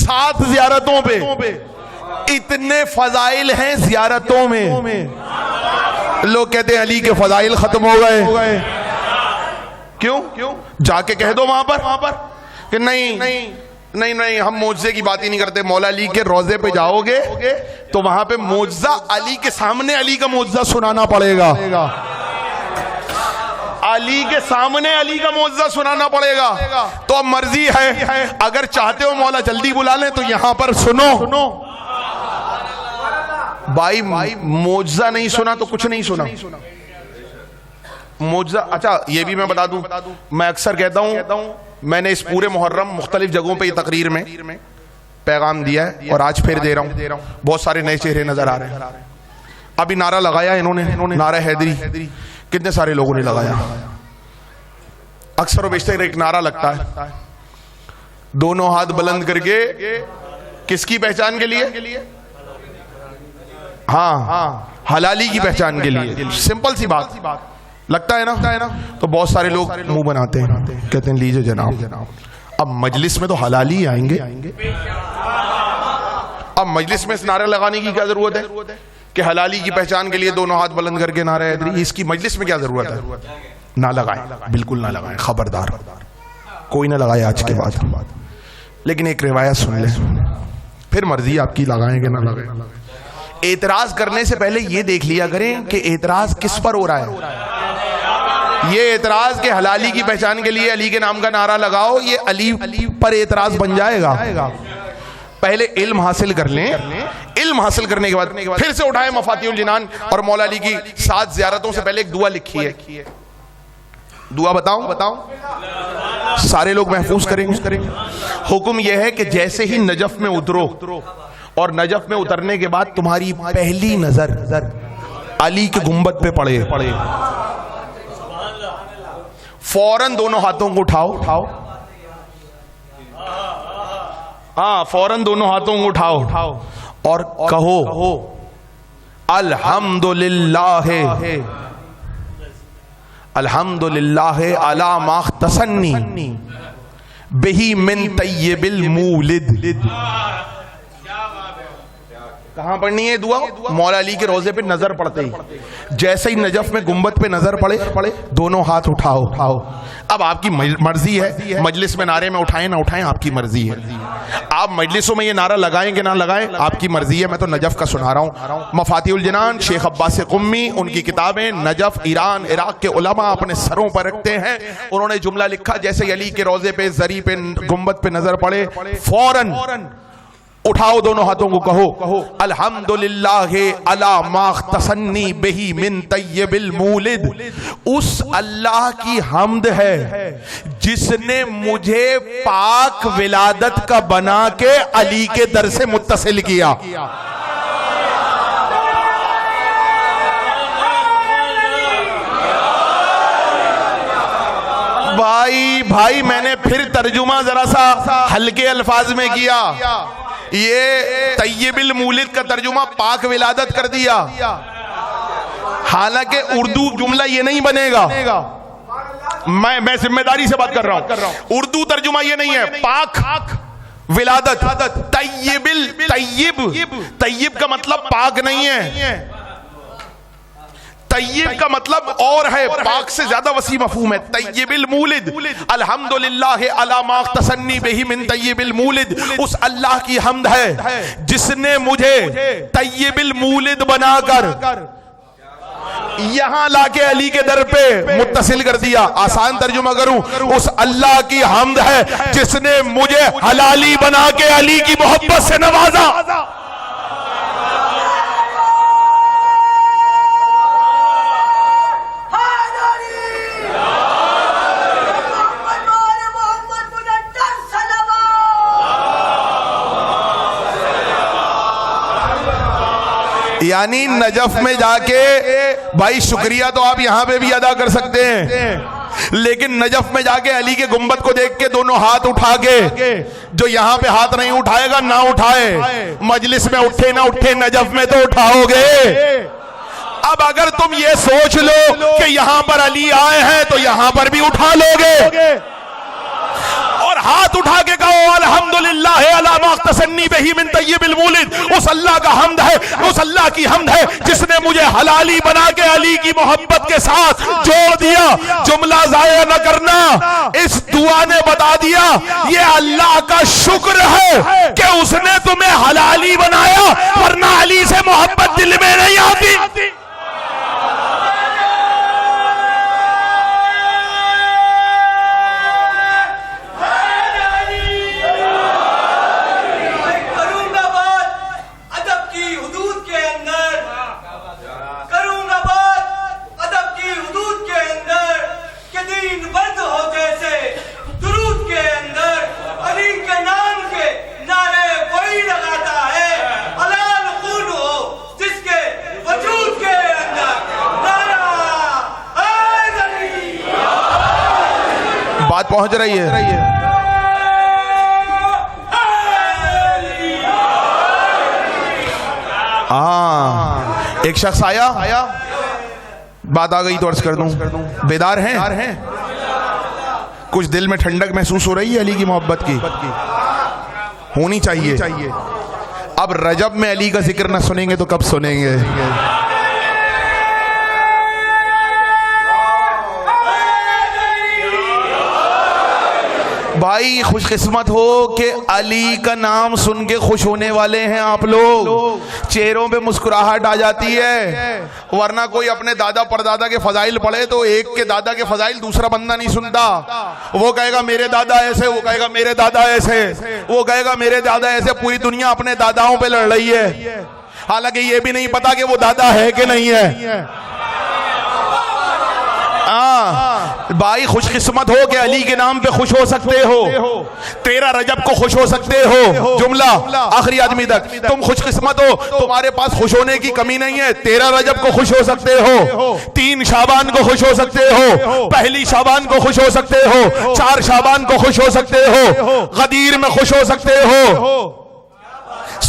Speaker 1: 7 زیارتوں پہ. اتنے فضائل ہیں زیارتوں میں. لوگ کہتے ہیں علی کے فضائل ختم ہو گئے. کیوں؟ جا کے کہہ دو وہاں پر کہ نہیں ہم معجزے کی بات ہی نہیں کرتے. مولا علی کے روضے پہ جاؤ گے تو وہاں پہ معجزہ علی کے سامنے علی کا معجزہ سنانا پڑے گا. علی کے سامنے علی کا معجزہ سنانا پڑے گا. تو اب مرضی ہے, اگر چاہتے ہو مولا جلدی بلا لیں تو یہاں پر سنو. بھائی معجزہ نہیں سنا تو کچھ نہیں سنا. معجزہ, اچھا یہ بھی میں بتا دوں, میں اکثر کہتا ہوں, میں نے اس پورے محرم مختلف جگہوں پہ یہ تقریر میں پیغام دیا ہے اور آج پھر دے رہا ہوں. بہت سارے نئے چہرے نظر آ رہے ہیں. ابھی نعرہ لگایا انہوں نے, نعرہ حیدری, کتنے سارے لوگوں نے لگایا. اکثر و بیشتر ایک نعرہ لگتا ہے, دونوں ہاتھ بلند کر کے, کس کی پہچان کے لیے؟ ہاں, حلالی کی پہچان کے لیے. سمپل سی بات لگتا ہے نا. تو بہت سارے لوگ منہ بناتے ہیں, کہتے ہیں لیجئے جناب. اب مجلس میں تو حلالی آئیں گے. اب مجلس میں اس نعرہ لگانے کی کیا ضرورت ہے کہ حلالی کی پہچان کے لیے دونوں ہاتھ بلند کر کے نعرہ حیدری؟ اس کی مجلس میں کیا ضرورت ہے؟ نہ لگائیں, بالکل نہ لگائیں, خبردار, کوئی نہ لگائے آج کے بعد. لیکن ایک روایت سن لیں, پھر مرضی آپ کی, لگائیں کہ نہ لگائیں. اعتراض کرنے سے پہلے یہ دیکھ لیا کریں کہ اعتراض کس پر ہو رہا ہے. یہ اعتراض کہ حلالی کی پہچان کے لیے علی کے نام کا نعرہ لگاؤ, یہ علی پر اعتراض بن جائے گا. پہلے علم حاصل کر لیں, علم حاصل کرنے کے بعد پھر سے اٹھائیں مفاتیح الجنان اور مولا علی کی 7 زیارتوں سے پہلے ایک دعا لکھی ہے. دعا بتاؤں, سارے لوگ محفوظ کریں گے. حکم یہ ہے کہ جیسے ہی نجف میں اترو اور نجف میں اترنے کے بعد تمہاری پہلی نظر علی کے گنبد پہ پڑے, فوراً دونوں ہاتھوں کو اٹھاؤ. ہاں, فوراً دونوں ہاتھوں کو اٹھاؤ اور کہو الحمدللہ الحمدللہ علی ما اختصنی بہ من طیب المولد. کہاں پڑھنی ہے دعا؟ مولا علی کے روضے پہ نظر پڑتے ہی, جیسے ہی نجف میں گنبد پہ نظر پڑے دونوں ہاتھ اٹھاؤ. اب آپ کی مرضی ہے, مجلس میں نعرے میں اٹھائیں نہ اٹھائیں, آپ کی مرضی ہے. آپ مجلسوں میں یہ نعرہ لگائیں کہ نہ لگائیں, آپ کی مرضی ہے. میں تو نجف کا سنا رہا ہوں. مفاتیح الجنان شیخ عباس قمی, ان کی کتابیں نجف, ایران, عراق کے علماء اپنے سروں پر رکھتے ہیں. انہوں نے جملہ لکھا, جیسے علی کے روضے پہ زری پہ گنبد پہ نظر پڑے فوراً اٹھاؤ دونوں ہاتھوں کو, کہو الحمدللہ علی ما اختصنی بہ من طیب المولد. اس اللہ کی حمد ہے جس نے مجھے پاک ولادت کا بنا کے علی کے در سے متصل کیا. بھائی میں نے پھر ترجمہ ذرا سا ہلکے الفاظ میں کیا. یہ طیب المولد کا ترجمہ پاک ولادت کر دیا, حالانکہ اردو جملہ یہ نہیں بنے گا. میں ذمہ داری سے بات کر رہا ہوں. اردو ترجمہ یہ نہیں ہے, پاک ولادت. طیب کا مطلب پاک نہیں ہے, طیب کا مطلب اور ہے, پاک سے زیادہ وسیع مفہوم ہے. طیب المولد, الحمدللہ علی ما اختصنی بہ من طیب المولد. اس اللہ کی حمد ہے جس نے مجھے طیب المولد بنا کر یہاں لا کے علی کے در پہ متصل کر دیا. آسان ترجمہ کروں, اس اللہ کی حمد ہے جس نے مجھے حلالی بنا کے علی کی محبت سے نوازا. یعنی نجف میں جا کے, بھائی شکریہ تو آپ یہاں پہ بھی ادا کر سکتے ہیں, لیکن نجف میں جا کے علی کے گنبد کو دیکھ کے دونوں ہاتھ اٹھا کے, جو یہاں پہ ہاتھ نہیں اٹھائے گا نہ اٹھائے, مجلس میں اٹھے نہ اٹھے نجف میں تو اٹھاؤ گے. اب اگر تم یہ سوچ لو کہ یہاں پر علی آئے ہیں تو یہاں پر بھی اٹھا لو گے, اور ہاتھ اٹھا کے کہو الحمدللہ علی ما اختصنی بہ من طیب المولد. اس اللہ کا حمد ہے, اس اللہ کی حمد ہے جس نے مجھے حلالی بنا کے علی کی محبت کے ساتھ جوڑ دیا. جملہ ضائع نہ کرنا, اس دعا نے بتا دیا یہ اللہ کا شکر ہے کہ اس نے تمہیں حلالی بنایا, ورنہ علی سے محبت دل میں نہیں آتی. پہنچ رہی ہے. ہاں ایک شخص آیا, بات آ گئی تو عرض کر دوں, بیدار ہیں؟ کچھ دل میں ٹھنڈک محسوس ہو رہی ہے علی کی محبت کی؟ ہونی چاہیے. اب رجب میں علی کا ذکر نہ سنیں گے تو کب سنیں گے؟ بھائی خوش قسمت ہو کہ علی کا نام سن کے خوش ہونے والے ہیں آپ لوگ. چہروں پہ مسکراہٹ آ جاتی ہے, ورنہ کوئی اپنے دادا پردادا کے فضائل پڑھے تو ایک کے دادا کے فضائل دوسرا بندہ نہیں سنتا. وہ کہے گا میرے دادا ایسے, وہ کہے گا میرے دادا ایسے, وہ کہے گا میرے دادا ایسے. پوری دنیا اپنے داداؤں پہ لڑ رہی ہے, حالانکہ یہ بھی نہیں پتا کہ وہ دادا ہے کہ نہیں ہے. بھائی خوش قسمت ہو کہ علی کے نام پہ خوش ہو سکتے ہو, 13 رجب کو خوش ہو سکتے ہو. جملہ آخری آدمی تک, تم خوش قسمت ہو, تمہارے پاس خوش ہونے کی کمی نہیں ہے. 13 رجب کو خوش ہو سکتے ہو, 3 شعبان کو خوش ہو سکتے ہو, پہلی شعبان کو خوش ہو سکتے ہو, 4 شعبان کو خوش ہو سکتے ہو, غدیر میں خوش ہو سکتے ہو,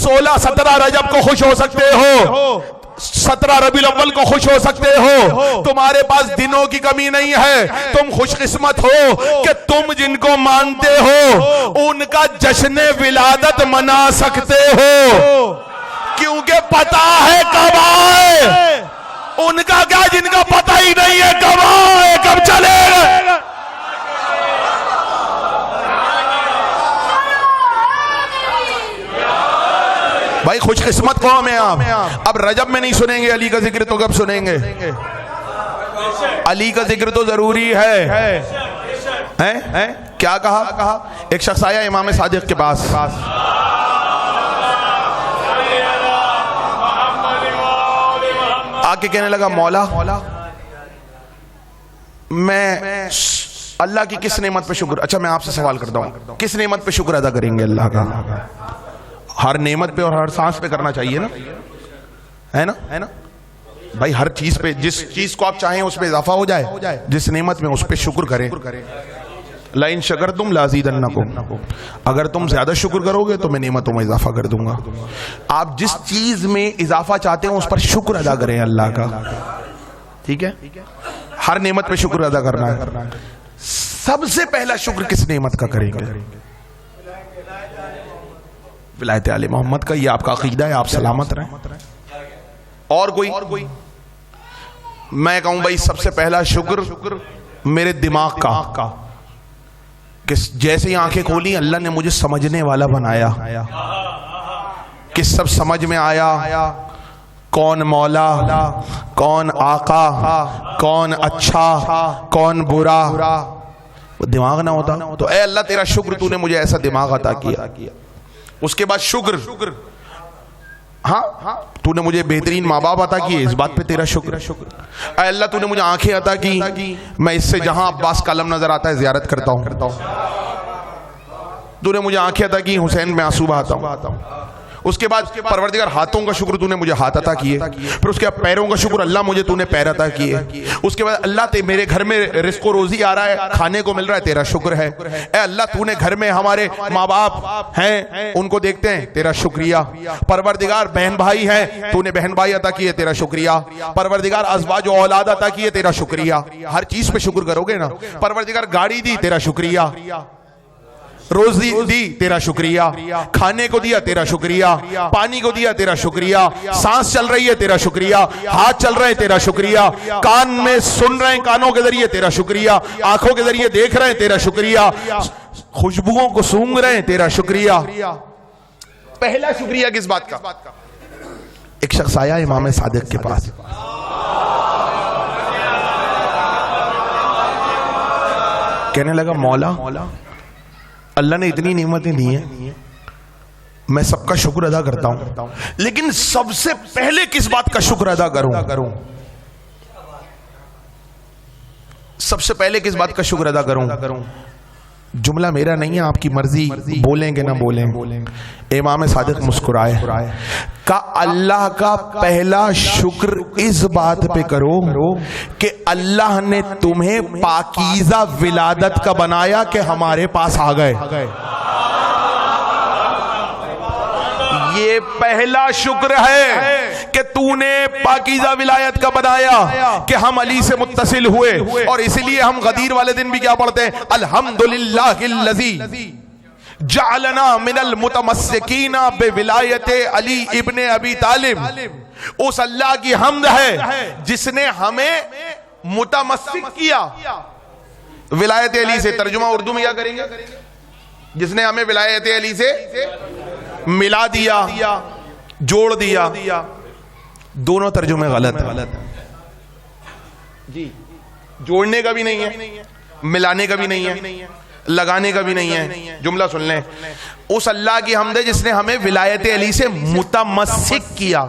Speaker 1: 16-17 رجب کو خوش ہو سکتے ہو, 17 ربیع الاول کو خوش ہو سکتے ہو. تمہارے پاس دنوں کی کمی نہیں ہے. تم خوش قسمت ہو کہ تم جن کو مانتے ہو ان کا جشن ولادت منا سکتے ہو, کیونکہ پتا ہے کب آئے. ان کا کیا جن کا پتہ ہی نہیں ہے کب آئے کب چلے گا. بھائی خوش قسمت قوم ہیں آپ. اب رجب میں نہیں سنیں گے علی کا ذکر تو کب سنیں گے؟ علی کا ذکر تو ضروری ہے. کیا کہا؟ ایک شخص آیا امام صادق کے پاس, آ کے کہنے لگا مولا میں اللہ کی کس نعمت پہ شکر. اچھا میں آپ سے سوال کرتا ہوں, کس نعمت پہ شکر ادا کریں گے اللہ کا؟ ہر نعمت پہ اور ہر سانس پہ کرنا چاہیے نا, ہے نا بھائی. ہر چیز پہ, جس چیز کو آپ چاہیں اس پہ اضافہ ہو جائے, جس نعمت میں اس پہ شکر کریں. لَإِن شَكَرْتُمْ لَأَزِيدَنَّكُمْ, اگر تم زیادہ شکر کرو گے تو میں نعمتوں میں اضافہ کر دوں گا. آپ جس چیز میں اضافہ چاہتے ہیں اس پر شکر ادا کریں اللہ کا, ٹھیک ہے؟ ہر نعمت پہ شکر ادا کرنا ہے. سب سے پہلا شکر کس نعمت کا کریں گے؟ ولایت آل محمد کا. یہ آپ کا عقیدہ ہے, آپ سلامت رہیں. اور کوئی؟ میں کہوں بھائی سب سے پہلا شکر میرے دماغ کا, کہ جیسے ہی آنکھیں کھولی اللہ نے مجھے سمجھنے والا بنایا, کہ سب سمجھ میں آیا کون مولا, کون آقا, کون اچھا, کون برا. دماغ نہ ہوتا تو اے اللہ تیرا شکر تو نے مجھے ایسا دماغ عطا کیا. اس کے بعد شکر, ہاں تو نے مجھے بہترین ماں باپ عطا کیے, اس بات پہ تیرا شکر. اے اللہ تو نے مجھے آنکھیں عطا کی, میں اس سے جہاں عباس کا علم نظر آتا ہے زیارت کرتا ہوں. تو نے مجھے آنکھیں عطا کی, حسین میں آنسو بہاتا ہوں. اس کے بعد پروردگار ہاتھوں کا شکر تو نے مجھے ہاتھ عطا کیے. پھر اس کے بعد پیروں کا شکر, اللہ مجھے تو نے پیر عطا کیے. اس کے بعد اللہ میرے گھر میں رزق و روزی آ رہا ہے, کھانے کو مل رہا ہے, تیرا شکر ہے. اے اللہ تو نے گھر میں ہمارے ماں باپ ہیں ان کو دیکھتے ہیں, تیرا شکریہ. پروردگار بہن بھائی ہیں, تو نے بہن بھائی عطا کیے, تیرا شکریہ. پروردگار ازواج و اولاد عطا کیے, تیرا شکریہ. ہر چیز پہ شکر کرو گے نا. پروردگار گاڑی دی, تیرا شکریہ. روزی دی, تیرا شکریہ. کھانے کو دیا, تیرا شکریہ. پانی کو دیا, تیرا شکریہ. سانس چل رہی ہے, تیرا شکریہ. ہاتھ چل رہے ہیں, تیرا شکریہ. کان میں سن رہے ہیں, کانوں کے ذریعے, تیرا شکریہ. آنکھوں کے ذریعے دیکھ رہے ہیں, تیرا شکریہ. خوشبوؤں کو سونگھ رہے ہیں, تیرا شکریہ. پہلا شکریہ کس بات کا؟ ایک شخص آیا امام صادق کے پاس, کہنے لگا مولا اللہ نے اتنی نعمتیں دی ہیں, میں سب کا شکر ادا کرتا ہوں, لیکن سب سے پہلے کس بات کا شکر ادا کروں؟ سب سے پہلے کس بات کا شکر ادا کروں؟ جملہ میرا نہیں ہے، آپ کی مرضی، بولیں گے نہ بولیں۔ امام صادق مسکرائے، کہ اللہ کا پہلا شکر اس بات پہ کرو کہ اللہ نے تمہیں پاکیزہ ولادت کا بنایا کہ ہمارے پاس آ گئے۔ یہ پہلا شکر ہے کہ تو نے پاکیزہ ولایت کا بنایا کہ ہم علی سے متصل ہوئے، اور اس لیے ہم غدیر والے دن بھی کیا پڑھتے ہیں؟ الحمدللہ الذی جعلنا من المتمسکین بولایت علی ابن ابی طالب۔ اس اللہ کی حمد ہے جس نے ہمیں متمسک کیا ولایت علی سے۔ ترجمہ اردو میں کیا کریں گے؟ جس نے ہمیں ولایت علی سے ملا دیا، جوڑ دیا۔ دونوں ترجمے غلط ہیں جی، جوڑنے کا بھی نہیں ہے، ملانے کا بھی نہیں ہے، لگانے کا بھی نہیں ہے۔ جملہ سن لیں، اس اللہ کی حمد ہے جس نے ہمیں ولایت علی سے متمسک کیا۔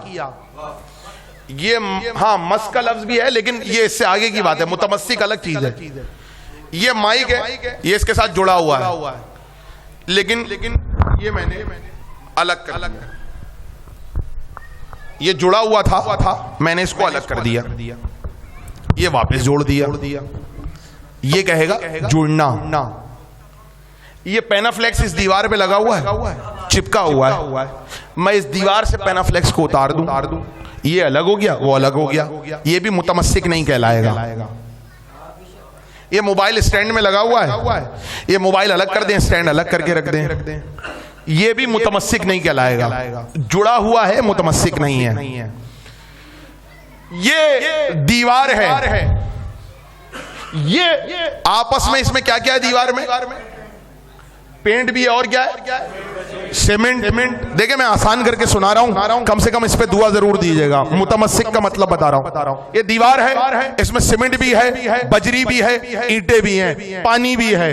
Speaker 1: یہ ہاں مس کا لفظ بھی ہے، لیکن یہ اس سے آگے کی بات ہے، متمسک الگ چیز ہے۔ یہ مائک ہے، یہ اس کے ساتھ جڑا ہوا ہے، لیکن یہ میں نے الگ کر دیا، یہ جڑا ہوا تھا، میں نے اس کو الگ کر دیا، یہ واپس جوڑ دیا۔ یہ کہے گا جڑنا۔ یہ پینافلیکس اس دیوار پہ لگا ہوا ہے، چپکا ہوا ہے، میں اس دیوار سے پینافلیکس کو اتار دوں، یہ الگ ہو گیا، وہ الگ ہو گیا، یہ بھی متمسک نہیں کہلائے گا۔ یہ موبائل اسٹینڈ میں لگا ہوا ہے، یہ موبائل الگ کر دیں، اسٹینڈ الگ کر کے رکھ دیں، یہ بھی متمسک نہیں کہلائے گا، جڑا ہوا ہے، متمسک نہیں ہے۔ یہ دیوار ہے، یہ آپس میں اس میں کیا کیا ہے؟ دیوار میں پینٹ بھی ہے، اور کیا ہے؟ سیمنٹ۔ دیکھیں میں آسان کر کے سنا رہا ہوں، کم سے کم اس پہ دعا ضرور دیجئے گا، متمسک کا مطلب بتا رہا ہوں۔ یہ دیوار ہے، اس میں سیمنٹ بھی ہے، بجری بھی ہے، اینٹیں بھی ہیں، پانی بھی ہے،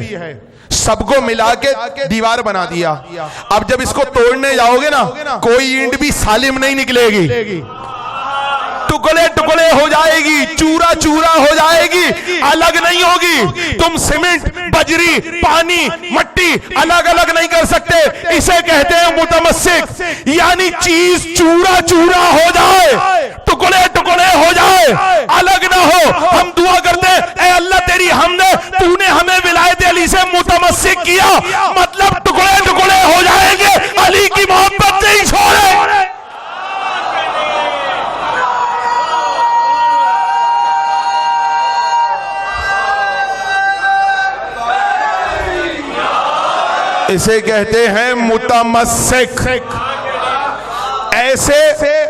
Speaker 1: سب کو ملا کے دیوار بنا دیا۔ اب جب اس کو توڑنے جاؤ گے نا، کوئی اینٹ بھی سالم نہیں نکلے گی، ٹکڑے ٹکڑے ہو جائے گی، چورا چورا ہو جائے گی، الگ نہیں ہوگی۔ تم سیمنٹ، بجری، پانی، مٹی الگ الگ نہیں کر سکتے، اسے کہتے ہیں متمسک۔ یعنی چیز چورا چورا ہو جائے، ٹکڑے ٹکڑے ہو جائے، الگ نہ ہو۔ ہم دعا کرتے ہیں اے اللہ تیری حمد ہے، تو نے ہمیں ولایت علی سے متمسک کیا، مطلب ٹکڑے ٹکڑے ہو جائیں گے، علی کی محبت نہیں چھوڑے۔ اسے کہتے ہیں متمسک۔ ایسے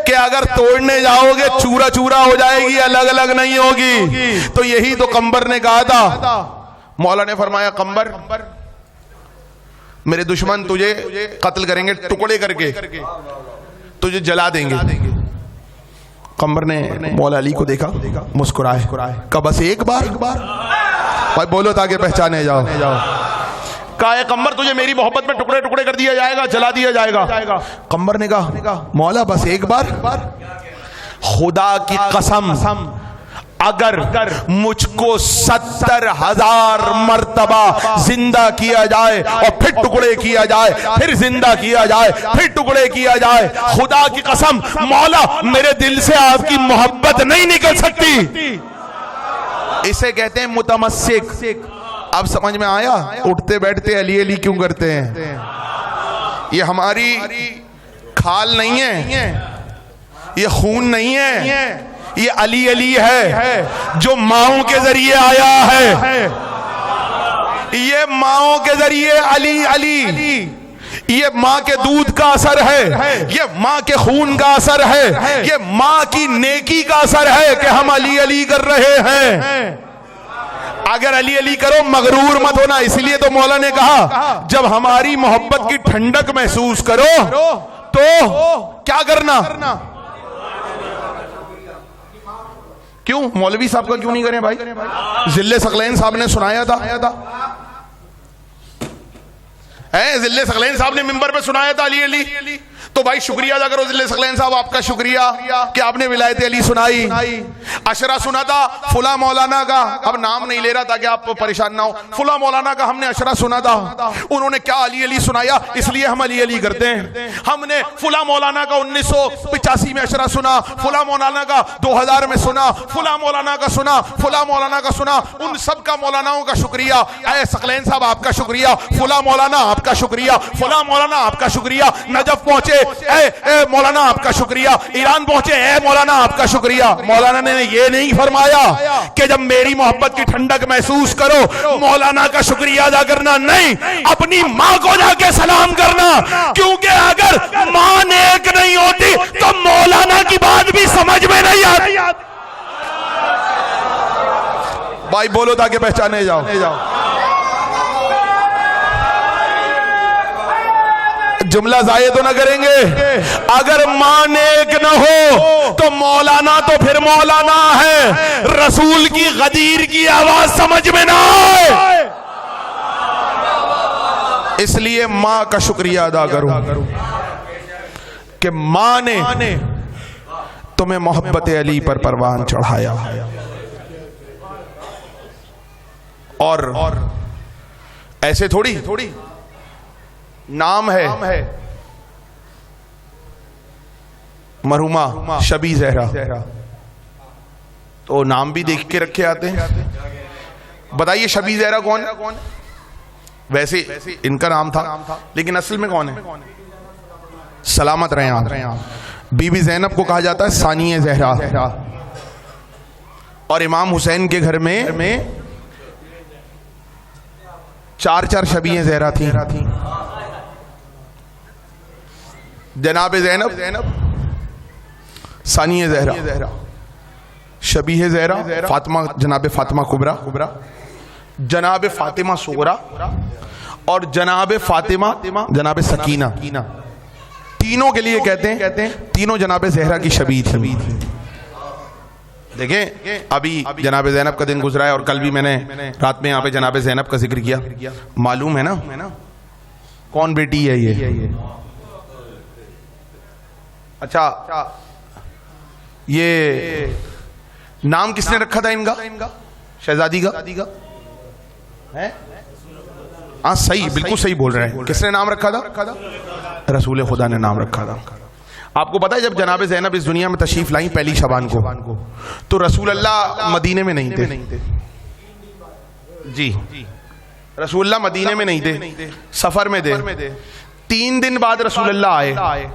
Speaker 1: کہ اگر توڑنے جاؤ گے چورا چورا ہو جائے گی، الگ الگ نہیں ہوگی۔ تو یہی تو قمبر نے کہا تھا، مولا نے فرمایا قمبر میرے دشمن تجھے قتل کریں گے، ٹکڑے کر کے تجھے جلا دیں گے۔ قمبر نے مولا علی کو دیکھا، مسکرائے، کہا بس ایک بار بھائی بولو تاکہ پہچانے جاؤ۔ کہا اے قمبر تجھے میری محبت میں ٹکڑے ٹکڑے کر دیا جائے گا، جلا دیا جائے گا۔ قمبر نے کہا مولا بس ایک بار، خدا کی قسم اگر مجھ کو 70,000 مرتبہ زندہ کیا جائے اور پھر ٹکڑے کیا جائے، پھر زندہ کیا جائے، پھر ٹکڑے کیا جائے، خدا کی قسم مولا میرے دل سے آپ کی محبت نہیں نکل سکتی۔ اسے کہتے ہیں متمسک۔ اب سمجھ میں آیا اٹھتے بیٹھتے علی علی کیوں کرتے ہیں؟ یہ ہماری کھال نہیں ہے، یہ خون نہیں ہے، یہ علی علی ہے جو ماؤں کے ذریعے آیا ہے۔ یہ ماؤں کے ذریعے علی علی، یہ ماں کے دودھ کا اثر ہے، یہ ماں کے خون کا اثر ہے، یہ ماں کی نیکی کا اثر ہے کہ ہم علی علی کر رہے ہیں۔ اگر علی علی کرو مغرور مت ہونا، اس لیے تو مولا نے کہا جب ہماری محبت کی ٹھنڈک محسوس کرو تو کیا کرنا؟ کیوں مولوی صاحب کا کیوں نہیں کریں بھائی؟ ذل ثقلین صاحب نے سنایا تھا، ذل ثقلین صاحب نے منبر پہ سنایا تھا علی علی، تو بھائی شکریہ ادا کرو ذل ثقلین صاحب، آپ کا شکریہ کہ آپ نے ولایت علی سنائی. اشرا سنا تھا فلاں مولانا کا، اب نام نہیں لے رہا تاکہ آپ پریشان نہ ہو، فلاں مولانا کا ہم نے اشرا سنا تھا، انہوں نے کیا علی علی سنایا، اس لیے ہم علی علی کرتے ہیں. ہم نے فلاں مولانا کا 1985 میں اشرا سنا، فلاں مولانا کا 2000 میں سنا، فلاں مولانا کا سنا، فلاں مولانا کا سنا. ان سب کا مولاناؤں کا شکریہ. اے ثقلین صاحب آپ کا شکریہ، فلاں مولانا آپ کا شکریہ، فلاں مولانا آپ کا شکریہ. نجف پہنچے اے مولانا آپ کا شکریہ، ایران پہنچے اے مولانا آپ کا شکریہ. مولانا نے یہ نہیں فرمایا کہ جب میری محبت کی ٹھنڈک محسوس کرو مولانا کا شکریہ ادا کرنا، نہیں، اپنی ماں کو جا کے سلام کرنا، کیونکہ اگر ماں نیک نہیں ہوتی تو مولانا کی بات بھی سمجھ میں نہیں آتی. بھائی بولو تاکہ پہچانے جاؤ. جملہ ضائع تو نہ کریں گے. اگر ماں نیک نہ ہو تو مولانا تو پھر مولانا ہے، رسول کی غدیر کی آواز سمجھ میں نہ آئے. اس لیے ماں کا شکریہ ادا کرو کہ ماں نے تمہیں محبت علی پر پروان چڑھایا. اور ایسے تھوڑی نام ہے مرحومہ شبی زہرا، تو نام بھی دیکھ کے رکھے آتے ہیں. بتائیے شبی زہرا کون ہے؟ ویسے ان کا نام تھا لیکن اصل میں کون ہے؟ سلامت رہیں آپ. بی بی زینب کو کہا جاتا ہے ثانیہ زہرا. اور امام حسین کے گھر میں 4 شبیہیں زہرا تھیں. جناب زینب، ثانیہ زہرا، شبیہ زہرا، فاطمہ، جناب فاطمہ کبریٰ، جناب فاطمہ صغریٰ اور جناب فاطمہ جناب سکینہ. تینوں کے لیے کہتے ہیں تینوں جناب زہرا کی شبیہ تھی. دیکھیں ابھی جناب زینب کا دن گزرا ہے اور کل بھی میں نے رات میں یہاں پہ جناب زینب کا ذکر کیا. معلوم ہے نا کون بیٹی ہے یہ؟ اچھا یہ نام کس نے رکھا تھا ان کا؟ شہزادی کا؟ ہاں صحیح، بالکل صحیح بول رہے ہیں. کس نے نام رکھا تھا؟ رسول خدا نے نام رکھا تھا. آپ کو پتا ہے جب جناب زینب اس دنیا میں تشریف لائیں پہلی شعبان کو، تو رسول اللہ مدینے میں نہیں تھے. جی رسول اللہ مدینے میں نہیں تھے، سفر میں تھے. 3 دن بعد رسول اللہ آئے.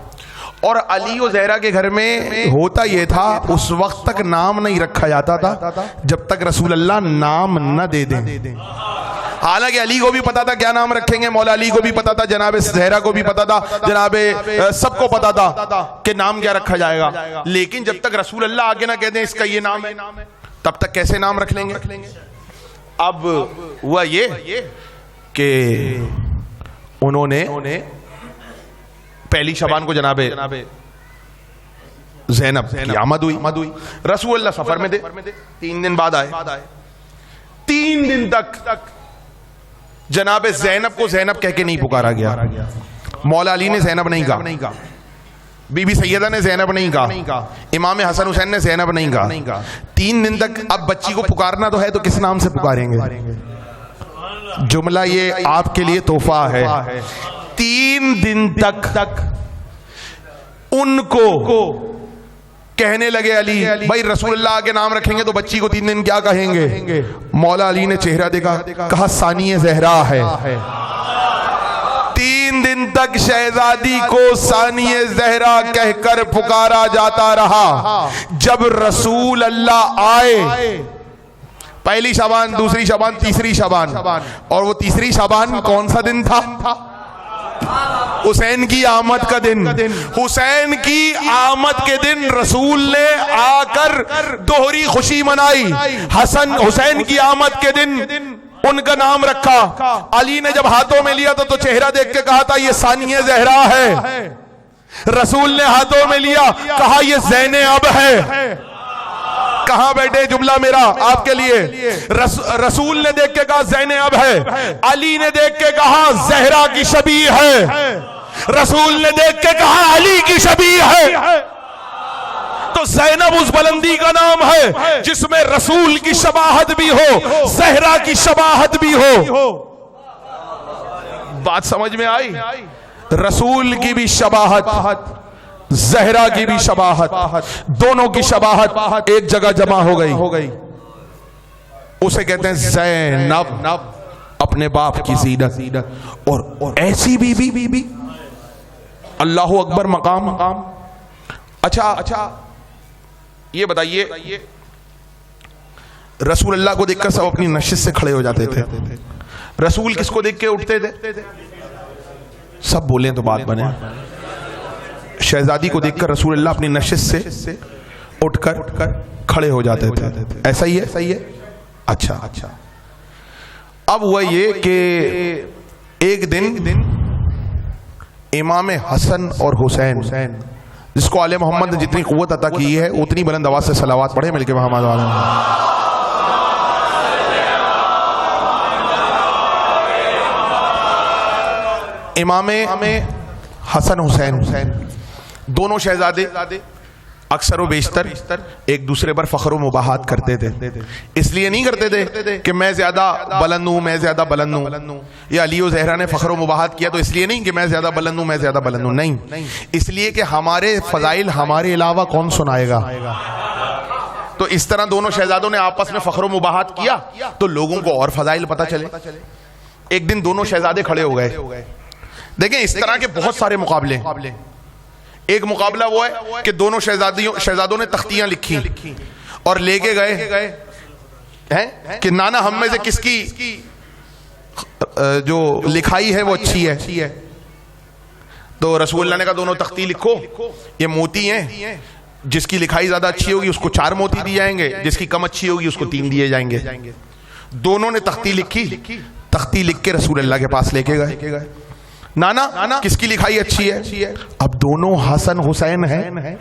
Speaker 1: اور علی و زہرا کے گھر میں ہوتا یہ تھا اس وقت تک نام نہیں رکھا جاتا تھا جب تک رسول اللہ نام نہ دے دیں. حالانکہ علی کو بھی پتا تھا کیا نام رکھیں گے، مولا علی کو بھی پتا تھا، جناب زہرا کو بھی پتا تھا، جناب سب کو پتا تھا کہ نام کیا رکھا جائے گا. لیکن جب تک رسول اللہ آگے نہ کہہ دیں اس کا یہ نام ہے تب تک کیسے نام رکھ لیں گے. اب ہوا یہ کہ انہوں نے پہلی شعبان کو جناب زینب کی آمد ہوئی. رسول اللہ سفر میں تھے، 3 دن بعد آئے. 3 دن تک جناب زینب کو زینب کہہ کے نہیں پکارا گیا. مولا علی نے زینب نہیں کہا، بی بی سیدہ نے زینب نہیں کہا، امام حسن حسین نے زینب نہیں کہا. 3 دن تک. اب بچی کو پکارنا تو ہے تو کس نام سے پکاریں گے؟ جملہ یہ آپ کے لیے تحفہ ہے. 3 دن تک ان کو کہنے لگے علی بھائی رسول اللہ کے نام رکھیں گے تو بچی کو 3 دن کیا کہیں گے؟ مولا علی نے چہرہ دیکھا، کہا ثانیہ زہرا ہے. 3 دن تک شہزادی کو ثانیہ زہرا کہہ کر پکارا جاتا رہا. جب رسول اللہ آئے، پہلی شعبان، دوسری شعبان، تیسری شعبان، اور وہ تیسری شعبان کون سا دن تھا؟ حسین کی آمد کا دن. حسین کی آمد کے دن رسول نے آ کر دوہری خوشی منائی. حسین کی آمد کے دن ان کا نام رکھا. علی نے جب ہاتھوں میں لیا تھا تو چہرہ دیکھ کے کہا تھا یہ ثانیہ زہرا ہے. رسول نے ہاتھوں میں لیا، کہا یہ زینب ہے. کہاں بیٹھے جملہ میرا آپ کے لیے. رسول نے دیکھ کے کہا زینب ہے، علی نے دیکھ کے کہا زہرا کی شبیہ ہے. رسول نے دیکھ کے کہا علی کی شبیہ ہے. تو زینب اس بلندی کا نام ہے جس میں رسول کی شباہت بھی ہو, زہرا کی شباہت بھی ہو. بات سمجھ میں آئی؟ رسول کی بھی شباہت, زہرا کی بھی شباہت, دونوں کی شباہت ایک جگہ جمع ہو گئی. اسے کہتے ہیں زینب, اپنے باپ کی زینت. اور ایسی بی اللہ اکبر مقام. اچھا یہ بتائیے, رسول اللہ کو دیکھ کر سب اپنی نشست سے کھڑے ہو جاتے تھے. رسول کس کو دیکھ کے اٹھتے تھے؟ سب بولیں تو بات بنے. شہزادی کو دیکھ کر رسول اللہ اپنی نشست سے اٹھ کر کھڑے ہو جاتے تھے. ایسا ہی ہے. اچھا اب وہ یہ کہ ایک دن امام حسن اور حسین, جس کو آل محمد نے جتنی قوت عطا کی ہے اتنی بلند آواز سے صلوات پڑھے مل کے محمد والا. امام حسن حسین دونوں شہزادے اکثر و بیشتر ایک دوسرے پر فخر و مباحات کرتے تھے. اس لیے نہیں کرتے تھے کہ میں زیادہ بلند ہوں, یا علی و زہرا نے فخر و مباحات کیا تو اس لیے نہیں کہ میں زیادہ بلند ہوں, نہیں, اس لیے کہ ہمارے فضائل ہمارے علاوہ کون سنائے گا. تو اس طرح دونوں شہزادوں نے آپس میں فخر و مباحات کیا تو لوگوں کو اور فضائل پتہ چلے. ایک دن دونوں شہزادے کھڑے ہو گئے. دیکھیں اس طرح کے بہت سارے مقابلے. ایک مقابلہ وہ ہے کہ دونوں شہزادوں نے تختیاں لکھی اور لے کے گئے کہ نانا ہم میں سے کس کی جو لکھائی ہے وہ اچھی ہے. تو رسول اللہ نے کہا دونوں تختی لکھو, یہ موتی ہیں, جس کی لکھائی زیادہ اچھی ہوگی اس کو 4 موتی دیے جائیں گے, جس کی کم اچھی ہوگی اس کو 3 دیے جائیں گے. دونوں نے تختی لکھی, تختی لکھ کے رسول اللہ کے پاس لے کے گئے. نانا کس کی لکھائی اچھی ہے؟ اب دونوں حسن حسین ہیں,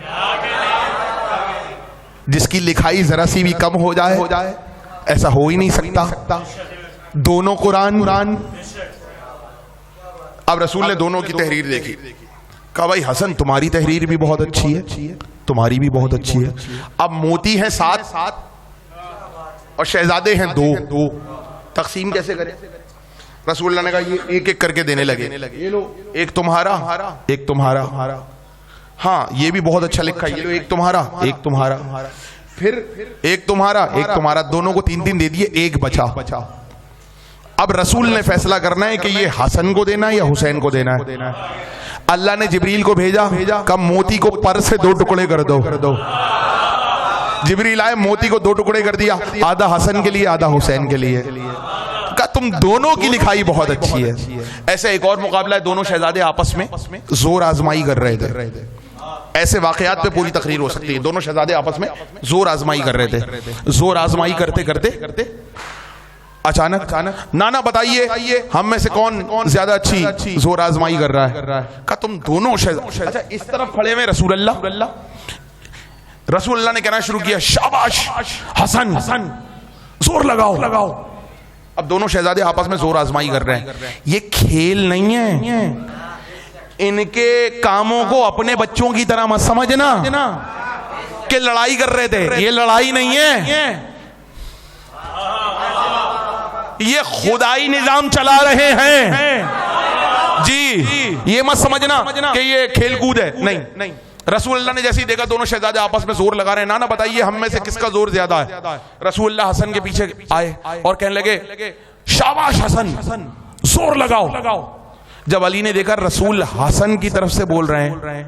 Speaker 1: جس کی لکھائی ذرا سی بھی کم ہو جائے ایسا ہو ہی نہیں سکتا. دونوں قرآن. اب رسول نے دونوں کی تحریر دیکھی, کہا بھائی حسن تمہاری تحریر بھی بہت اچھی ہے, تمہاری بھی بہت اچھی ہے. اب موتی ہیں 7 اور شہزادے ہیں 2, تقسیم کیسے کریں؟ رسول اللہ نے کہا یہ ایک ایک کر کے دینے لگے. یہ لو ایک تمہارا, ایک تمہارا, ہاں یہ بھی بہت اچھا لکھا, یہ لو ایک تمہارا, ایک تمہارا, پھر ایک تمہارا, دونوں کو 3 دے دیے, ایک بچا. اب رسول نے فیصلہ کرنا ہے کہ یہ حسن کو دینا ہے یا حسین کو دینا ہے. اللہ نے جبریل کو بھیجا, کہا موتی کو پر سے 2 ٹکڑے کر دو. جبریل آئے, موتی کو 2 ٹکڑے کر دیا, آدھا حسن کے لیے آدھا حسین کے لیے. کہا تم دونوں کی لکھائی بہت اچھی ہے. ایسے ایک اور مقابلہ ہے, دونوں شہزادے آپس میں زور آزمائی کر رہے تھے. ایسے واقعات پہ پوری تقریر ہو سکتی ہے. دونوں شہزادے آپس میں زور آزمائی کر رہے تھے. زور آزمائی کرتے کرتے اچانک نانا بتائیے ہم میں سے کون زیادہ اچھی زور آزمائی کر رہا ہے. کہا تم دونوں شہزادے. اچھا اس طرف کھڑے ہوئے رسول اللہ نے کہنا شروع کیا شاباش حسن, زور لگاؤ. اب دونوں شہزادے آپس میں زور آزمائی کر رہے ہیں. یہ کھیل نہیں ہے, ان کے کاموں کو اپنے بچوں کی طرح مت سمجھنا کہ لڑائی کر رہے تھے. یہ لڑائی نہیں ہے, یہ خدائی نظام چلا رہے ہیں. جی یہ مت سمجھنا کہ یہ کھیل کود ہے, نہیں. رسول اللہ نے جیسے ہی دیکھا دونوں شہزادے آپس میں زور لگا رہے ہیں, نانا بتائیے ہم میں سے کس کا زور زیادہ ہے. رسول اللہ حسن کے پیچھے آئے اور کہنے لگے شاباش حسن, زور لگاؤ. جب علی نے دیکھا رسول حسن کی طرف سے بول رہے ہیں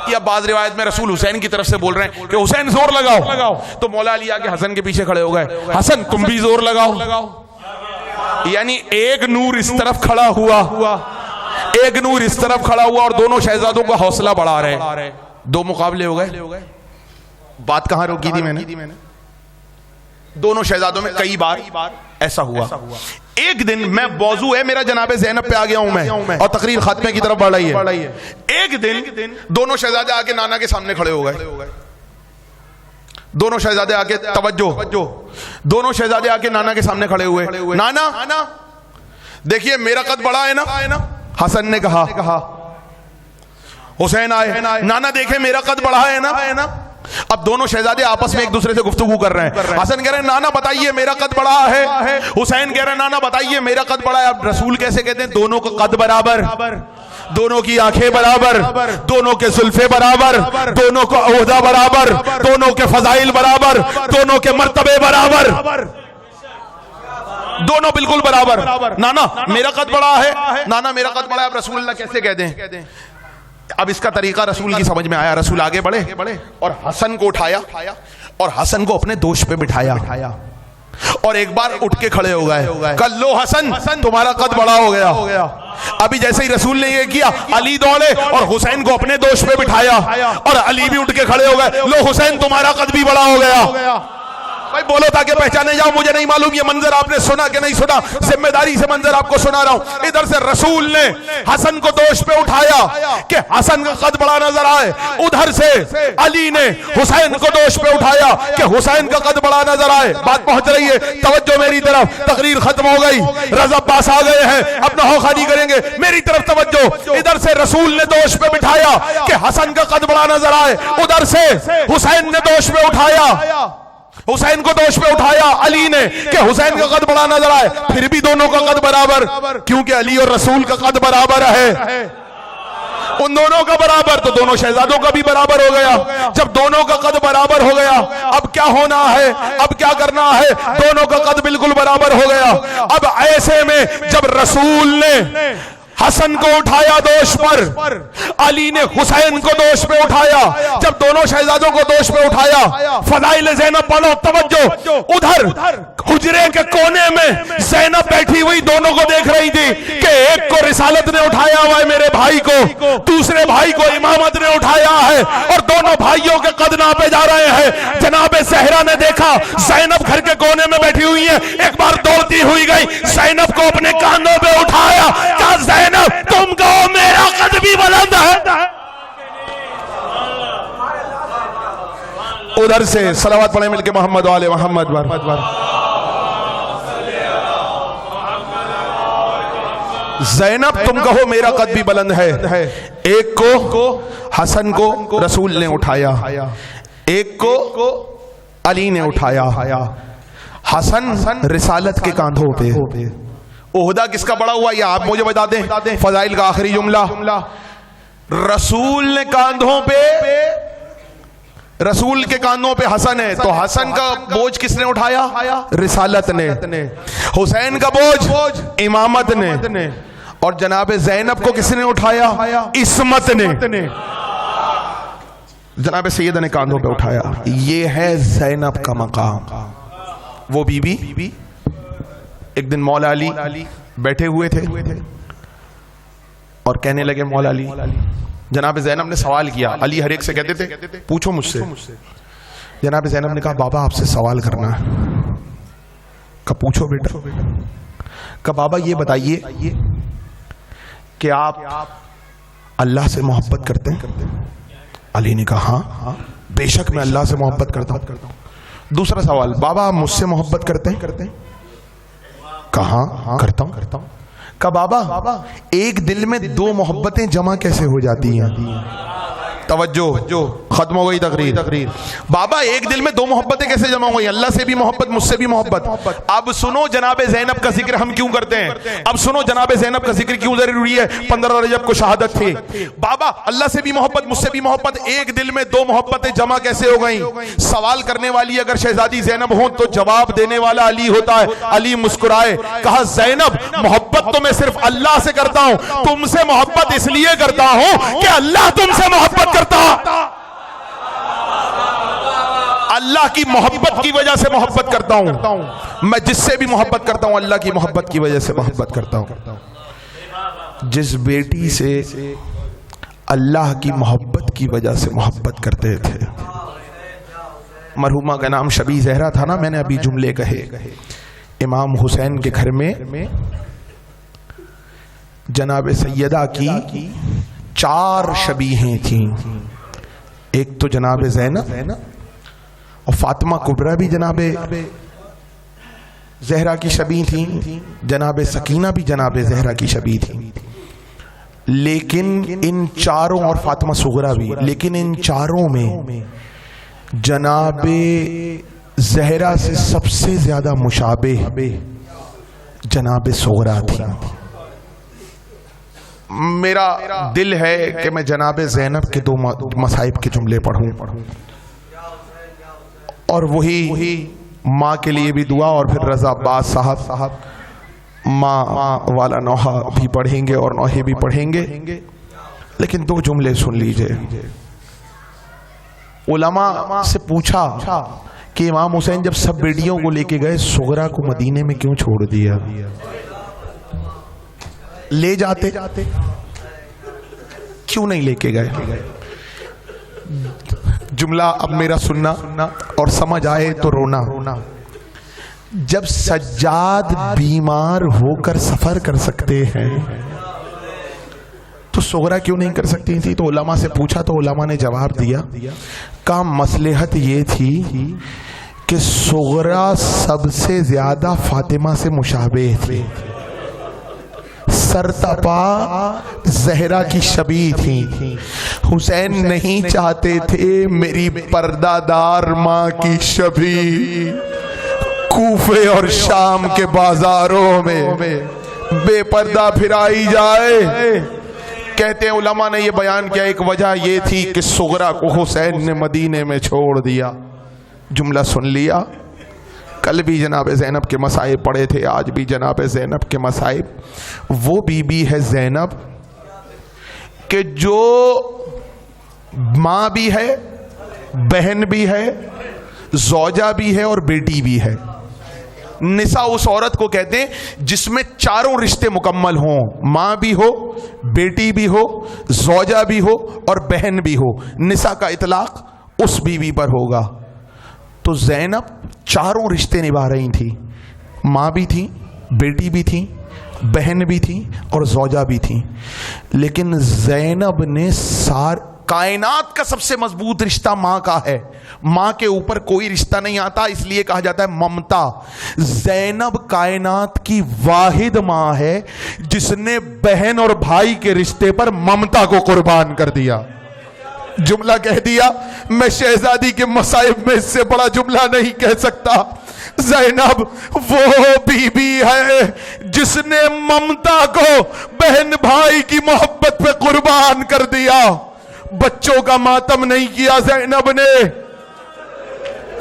Speaker 1: یا بعض روایت میں رسول حسین کی طرف سے بول رہے ہیں کہ حسین زور لگاؤ, تو مولا علی آ کے حسن کے پیچھے کھڑے ہو گئے, حسن تم بھی زور لگاؤ. یعنی ایک نور اس طرف کھڑا ہوا, ایک نور اس طرف کھڑا ہوا اور دونوں شہزادوں کا حوصلہ بڑھا رہے. 2 مقابلے ہو گئے. بات کہاں روکی تھی میں نے؟ دونوں شہزادوں میں کئی بار ایسا ہوا. ایک دن میں موضوع ہے میرا جناب زینب پہ آ گیا ہوں میں, اور تقریر خاتمے کی طرف بڑھ رہی ہے. ایک دن دونوں شہزادے آ کے نانا کے سامنے کھڑے ہو گئے. دونوں شہزادے آ کے توجہ, دونوں شہزادے آ کے نانا کے سامنے کھڑے ہوئے. نانا دیکھیے میرا قد بڑا ہے نا, حسن نے کہا حسین آئے, نانا دیکھیں میرا قد بڑھا ہے نا. اب دونوں شہزادے آپس میں ایک دوسرے سے گفتگو کر رہے ہیں. حسن کہہ رہے ہیں نانا بتائیے میرا قد بڑھا ہے. حسین کہہ رہے ہیں نانا بتائیے میرا قد بڑھا ہے. اب رسول کیسے کہتے ہیں؟ دونوں کا قد برابر, دونوں کی آنکھیں برابر, دونوں کے زلفیں برابر, دونوں کا عہدہ برابر, دونوں کے فضائل برابر, دونوں کے مرتبے برابر, دونوں بالکل برابر. نانا میرا قد بڑا ہے, نانا میرا قد بڑا ہے. اب رسول اللہ کیسے کہہ دیں؟ اب اس کا طریقہ رسول کی سمجھ میں آیا. رسول آگے بڑھے اور حسن کو اٹھایا اور حسن کو اپنے دوش پہ بٹھایا اور ایک بار اٹھ کے کھڑے ہو گئے. کل لو حسن تمہارا قد بڑا ہو گیا. ابھی جیسے ہی رسول نے یہ کیا, علی دوڑے اور حسین کو اپنے دوش پہ بٹھایا اور علی بھی اٹھ کے کھڑے ہو گئے. لو حسین تمہارا قد بھی بڑا ہو گیا. بھائی بولو تاکہ پہچانے جاؤ. مجھے نہیں معلوم یہ منظر آپ نے سنا کہ نہیں سنا, ذمہ داری سے منظر آپ کو سنا رہا ہوں. ادھر سے رسول نے حسن کو دوش پہ اٹھایا کہ حسن کا قد بڑا نظر آئے, ادھر سے علی نے حسین کو دوش پہ اٹھایا کہ حسین کا قد بڑا نظر آئے. بات پہنچ رہی ہے, توجہ میری طرف. تقریر ختم ہو گئی, رضا عباس آ گئے ہیں, اپنا ہو خالی کریں گے. میری طرف توجہ. ادھر سے رسول نے دوش پہ بٹھایا کہ حسن کا قد بڑا نظر آئے, ادھر سے حسین نے دوش پہ اٹھایا, حسین کو دوش پہ اٹھایا علی نے کہ حسین کا قد بڑا نظر آئے. پھر بھی دونوں کا قد برابر, کیونکہ علی اور رسول کا قد برابر ہے. ان دونوں کا برابر تو دونوں شہزادوں کا بھی برابر ہو گیا. جب دونوں کا قد برابر ہو گیا, اب کیا ہونا ہے, اب کیا کرنا ہے؟ دونوں کا قد بالکل برابر ہو گیا. اب ایسے میں جب رسول نے حسن کو اٹھایا دوش پر, علی نے حسین کو دوش پہ اٹھایا. جب دونوں شہزادوں کو دوش پہ اٹھایا, فضائل زینب پڑھو, توجہ. ادھر حجرے کے کونے میں زینب بیٹھی ہوئی دونوں کو دیکھ رہی تھی کہ ایک کو رسالت نے اٹھایا ہوا ہے میرے بھائی کو, دوسرے بھائی کو امامت نے اٹھایا ہے, اور دونوں بھائیوں کے قد ناپے جا رہے ہیں. جناب زہرا نے دیکھا زینب گھر کے کونے میں بیٹھی ہوئی ہے, ایک بار دوڑتی ہوئی گئی, زینب کو اپنے کاندھوں پہ اٹھایا. کہا زینب تم کہو میرا قد بھی بلند ہے. ادھر سے صلوات پڑھیں مل کے محمد و آل محمد. زینب تم کہو میرا قد بھی بلند ہے. ایک کو حسن کو رسول نے اٹھایا, ایک کو علی نے اٹھایا. حسن رسالت کے کاندھوں پہ, عہدہ کس کا بڑا ہوا یہ آپ مجھے بتا دیں. فضائل کا آخری جملہ, رسول نے کاندھوں پہ, رسول کے کاندھوں پہ حسن ہے, تو حسن کا بوجھ کس نے اٹھایا؟ رسالت نے. حسین کا بوجھ امامت نے, اور جناب زینب کو کس نے اٹھایا؟ عصمت نے. جناب سیدہ نے کاندھوں پہ اٹھایا. یہ ہے زینب کا مقام. وہ بی بی ایک دن مولا علی بیٹھے ہوئے تھے اور کہنے لگے مولا علی, جناب زینب نے سوال کیا. علی ہر ایک سے کہتے تھے پوچھو مجھ سے. جناب زینب نے کہا بابا آپ سے سوال کرنا ہے. کہا پوچھو بیٹا. کہا بابا یہ بتائیے کہ آپ اللہ سے محبت کرتے ہیں؟ علی نے کہا ہاں بے شک میں اللہ سے محبت کرتا ہوں. دوسرا سوال, بابا آپ مجھ سے محبت کرتے ہیں؟ کہا ہاں کرتا ہوں. کہ بابا ایک دل میں دو محبتیں جمع کیسے ہو جاتی ہیں؟ توجہ, ختم ہو گئی تقریر. بابا ایک دل میں دو محبتیں کیسے جمع ہوئی؟ اللہ سے بھی محبت, مجھ سے بھی محبت. اب سنو جناب زینب کا ذکر ہم کیوں کرتے ہیں, اب سنو جناب زینب کا ذکر کیوں ضروری ہے. 15 رجب کو شہادت تھی. بابا اللہ سے بھی محبت, مجھ سے بھی محبت, ایک دل میں دو محبتیں جمع کیسے ہو گئیں؟ سوال کرنے والی اگر شہزادی زینب ہوں تو جواب دینے والا علی ہوتا ہے. علی مسکرائے, کہا زینب محبت تو میں صرف اللہ سے کرتا ہوں, تم سے محبت اس لیے کرتا ہوں کہ اللہ تم سے محبت کرتا. اللہ کی محبت کی وجہ سے محبت کرتا ہوں. میں جس سے بھی محبت کرتا ہوں اللہ کی محبت کی وجہ سے محبت کرتا ہوں. جس بیٹی سے اللہ کی محبت کی وجہ سے محبت کرتے تھے, مرحومہ کا نام شبی زہرا تھا نا, میں نے ابھی جملے کہے. امام حسین کے گھر میں جناب سیدہ کی 4 شبیہیں تھیں. ایک تو جناب زینب, اور فاطمہ کبریٰ بھی جناب زہرا کی شبیہ تھیں, جناب سکینہ بھی جناب زہرا کی شبیہ تھیں. لیکن ان چاروں، اور فاطمہ صغرا بھی، لیکن ان چاروں میں جناب زہرا سے سب سے زیادہ مشابہ جناب صغرا تھی۔ میرا دل ہے کہ میں جناب زینب کے 2 مصائب کے جملے پڑھوں، اور وہی ماں کے لیے بھی دعا، اور پھر رضا عباس صاحب ماں والا نوحہ بھی پڑھیں گے اور نوحے بھی پڑھیں گے۔ لیکن 2 جملے سن لیجئے۔ علماء سے پوچھا کہ امام حسین جب سب بیٹیوں کو لے کے گئے، صغرا کو مدینے میں کیوں چھوڑ دیا؟ لے جاتے، کیوں نہیں لے کے گئے؟ جملہ اب میرا سننا اور سمجھ آئے تو رونا۔ جب سجاد بیمار ہو کر سفر کر سکتے ہیں تو صغرا کیوں نہیں کر سکتی تھی؟ تو علماء سے پوچھا تو علماء نے جواب دیا، کہا مصلحت یہ تھی کہ صغرا سب سے زیادہ فاطمہ سے مشابہ تھی، سرتپا زہرا کی شبیہ تھی۔ حسین نہیں چاہتے تھے میری پردہ دار ماں کی شبیہ کوفے اور شام کے بازاروں میں بے پردہ پھرائی جائے۔ کہتے ہیں علماء نے یہ بیان کیا، ایک وجہ یہ تھی کہ صغرا کو حسین نے مدینے میں چھوڑ دیا۔ جملہ سن لیا۔ کل بھی جناب زینب کے مصائب پڑھے تھے، آج بھی جناب زینب کے مصائب۔ وہ بی بی ہے زینب کہ جو ماں بھی ہے، بہن بھی ہے، زوجہ بھی ہے اور بیٹی بھی ہے۔ نساء اس عورت کو کہتے ہیں جس میں چاروں رشتے مکمل ہوں، ماں بھی ہو، بیٹی بھی ہو، زوجہ بھی ہو اور بہن بھی ہو۔ نساء کا اطلاق اس بیوی پر ہوگا۔ تو زینب چاروں رشتے نبھا رہی تھی، ماں بھی تھی، بیٹی بھی تھی، بہن بھی تھی اور زوجہ بھی تھی۔ لیکن زینب نے کائنات کا سب سے مضبوط رشتہ ماں کا ہے، ماں کے اوپر کوئی رشتہ نہیں آتا، اس لیے کہا جاتا ہے ممتا۔ زینب کائنات کی واحد ماں ہے جس نے بہن اور بھائی کے رشتے پر ممتا کو قربان کر دیا۔ جملہ کہہ دیا، میں شہزادی کے مصائب میں اس سے بڑا جملہ نہیں کہہ سکتا۔ زینب وہ بی بی ہے جس نے ممتا کو بہن بھائی کی محبت پہ قربان کر دیا۔ بچوں کا ماتم نہیں کیا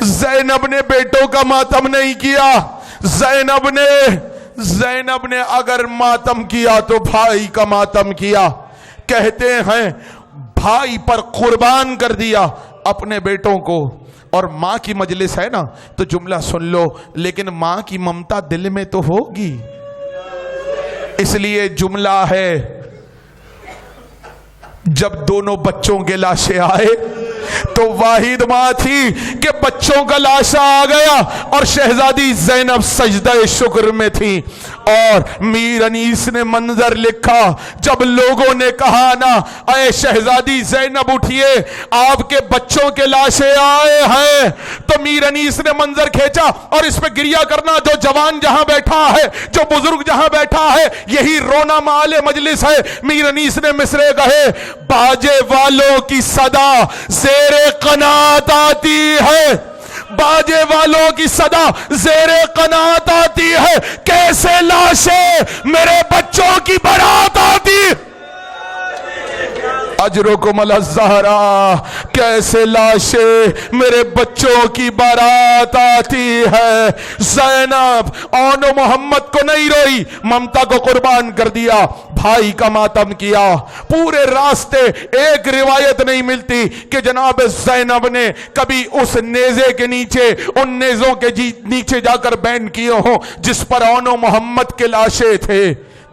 Speaker 1: زینب نے بیٹوں کا ماتم نہیں کیا۔ زینب نے اگر ماتم کیا تو بھائی کا ماتم کیا۔ کہتے ہیں بھائی پر قربان کر دیا اپنے بیٹوں کو۔ اور ماں کی مجلس ہے نا تو جملہ سن لو، لیکن ماں کی ممتا دل میں تو ہوگی، اس لیے جملہ ہے جب دونوں بچوں کے لاشیں آئے تو واحد ماں تھی کہ بچوں کا لاشا آ گیا اور شہزادی زینب سجدہ شکر میں تھی۔ اور میر انیس نے منظر لکھا، جب لوگوں نے کہا نا اے شہزادی زینب اٹھئے آپ کے بچوں کے لاشیں آئے ہیں، تو میر انیس نے منظر کھینچا اور اس پہ گریہ کرنا، جو جوان جہاں بیٹھا ہے، جو بزرگ جہاں بیٹھا ہے، یہی رونا مال مجلس ہے۔ میر انیس نے مصرے کہے، باجے والوں کی صدا زیر قناعت آتی ہے، باجے والوں کی صدا زیر قناعت آتی ہے، کیسے لاشیں میرے بچوں کی بارات آتی، اجرکم الزہرا، کیسے لاشیں میرے بچوں کی بارات آتی ہے۔ زینب اون و محمد کو نہیں روئی، ممتا کو قربان کر دیا، بھائی کا ماتم کیا۔ پورے راستے ایک روایت نہیں ملتی کہ جناب زینب نے کبھی اس نیزے کے نیچے، ان نیزوں کے نیچے جا کر بین کیے ہوں جس پر اون و محمد کے لاشیں تھے،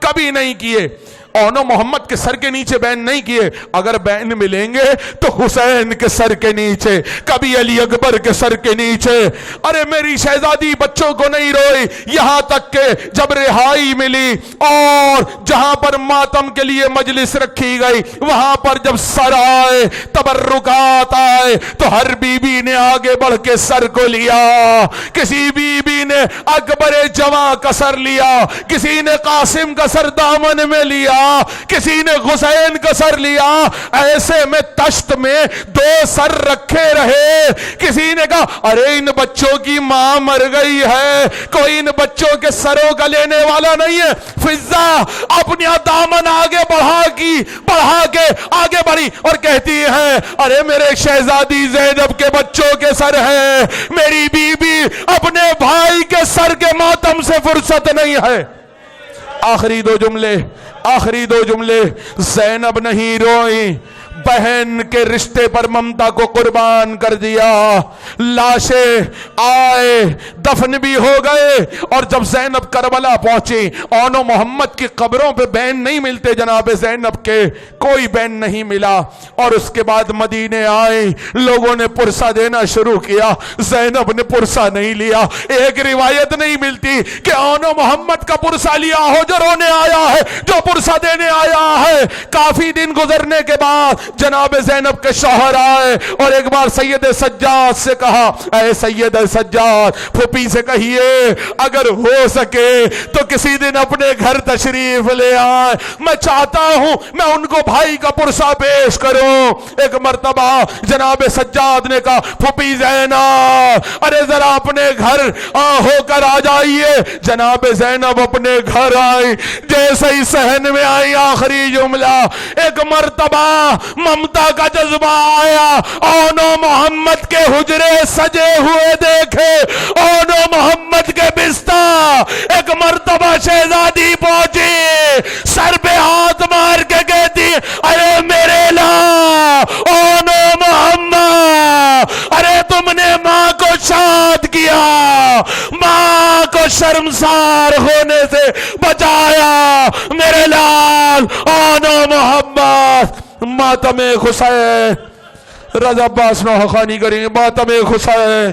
Speaker 1: کبھی نہیں کیے۔ اون و محمد کے سر کے نیچے بین نہیں کیے، اگر بین ملیں گے تو حسین کے سر کے نیچے، کبھی علی اکبر کے سر کے نیچے۔ ارے میری شہزادی بچوں کو نہیں روئی، یہاں تک کہ جب رہائی ملی اور جہاں پر ماتم کے لیے مجلس رکھی گئی وہاں پر جب سر آئے، تبرکات آئے، تو ہر بی بی نے آگے بڑھ کے سر کو لیا۔ کسی بی بی نے اکبر جواں کا سر لیا، کسی نے قاسم کا سر دامن میں لیا، کسی نے حسین کا سر لیا، ایسے میں تشت میں 2 سر رکھے رہے۔ کسی نے کہا ارے ان بچوں کی ماں مر گئی ہے، کوئی ان بچوں کے سروں کا لینے والا نہیں ہے۔ فضہ اپنی دامن آگے بڑھا کے آگے بڑھی اور کہتی ہے ارے میرے شہزادی زینب کے بچوں کے سر ہیں، میری بیوی اپنے بھائی کے سر کے ماتم سے فرصت نہیں ہے۔ آخری دو جملے، زینب نہیں روئی، بہن کے رشتے پر ممتا کو قربان کر دیا۔ لاشیں آئے، دفن بھی ہو گئے، اور جب زینب کربلا پہنچی، اون و محمد کی قبروں پہ بین نہیں ملتے جناب زینب کے، کوئی بین نہیں ملا، اور اس کے بعد مدینے آئے، لوگوں نے پرسہ دینا شروع کیا، زینب نے پرسہ نہیں لیا۔ ایک روایت نہیں ملتی کہ اون و محمد کا پرسہ لیا ہو جو رونے آیا ہے، جو پرسہ دینے آیا ہے۔ کافی دن گزرنے کے بعد جناب زینب کے شوہر آئے اور ایک بار سید سجاد سے کہا اے سید سجاد، پھوپھی سے کہیے اگر ہو سکے تو کسی دن اپنے گھر تشریف لے آئے، میں چاہتا ہوں میں ان کو بھائی کا پرسہ پیش کروں۔ ایک مرتبہ جناب سجاد نے کہا پھوپھی زینب ارے ذرا اپنے گھر ہو کر آ جائیے۔ جناب زینب اپنے گھر آئی، جیسے ہی صحن میں آئی آخری جملہ، ایک مرتبہ ممتا کا جذبہ آیا، اون و محمد کے حجرے سجے ہوئے دیکھے، اون و محمد کے بستر۔ ایک مرتبہ شہزادی پہنچی، سر پہ ہاتھ مار کے کہتی ارے میرے لا اون و محمد، ارے تم نے ماں کو شاد کیا، ماں کو شرمسار ہونے سے بچایا، میرے لال اون و محمد۔ ماتم حسین، رضا عباس نوحہ خوانی کریں گے، ماتم حسین۔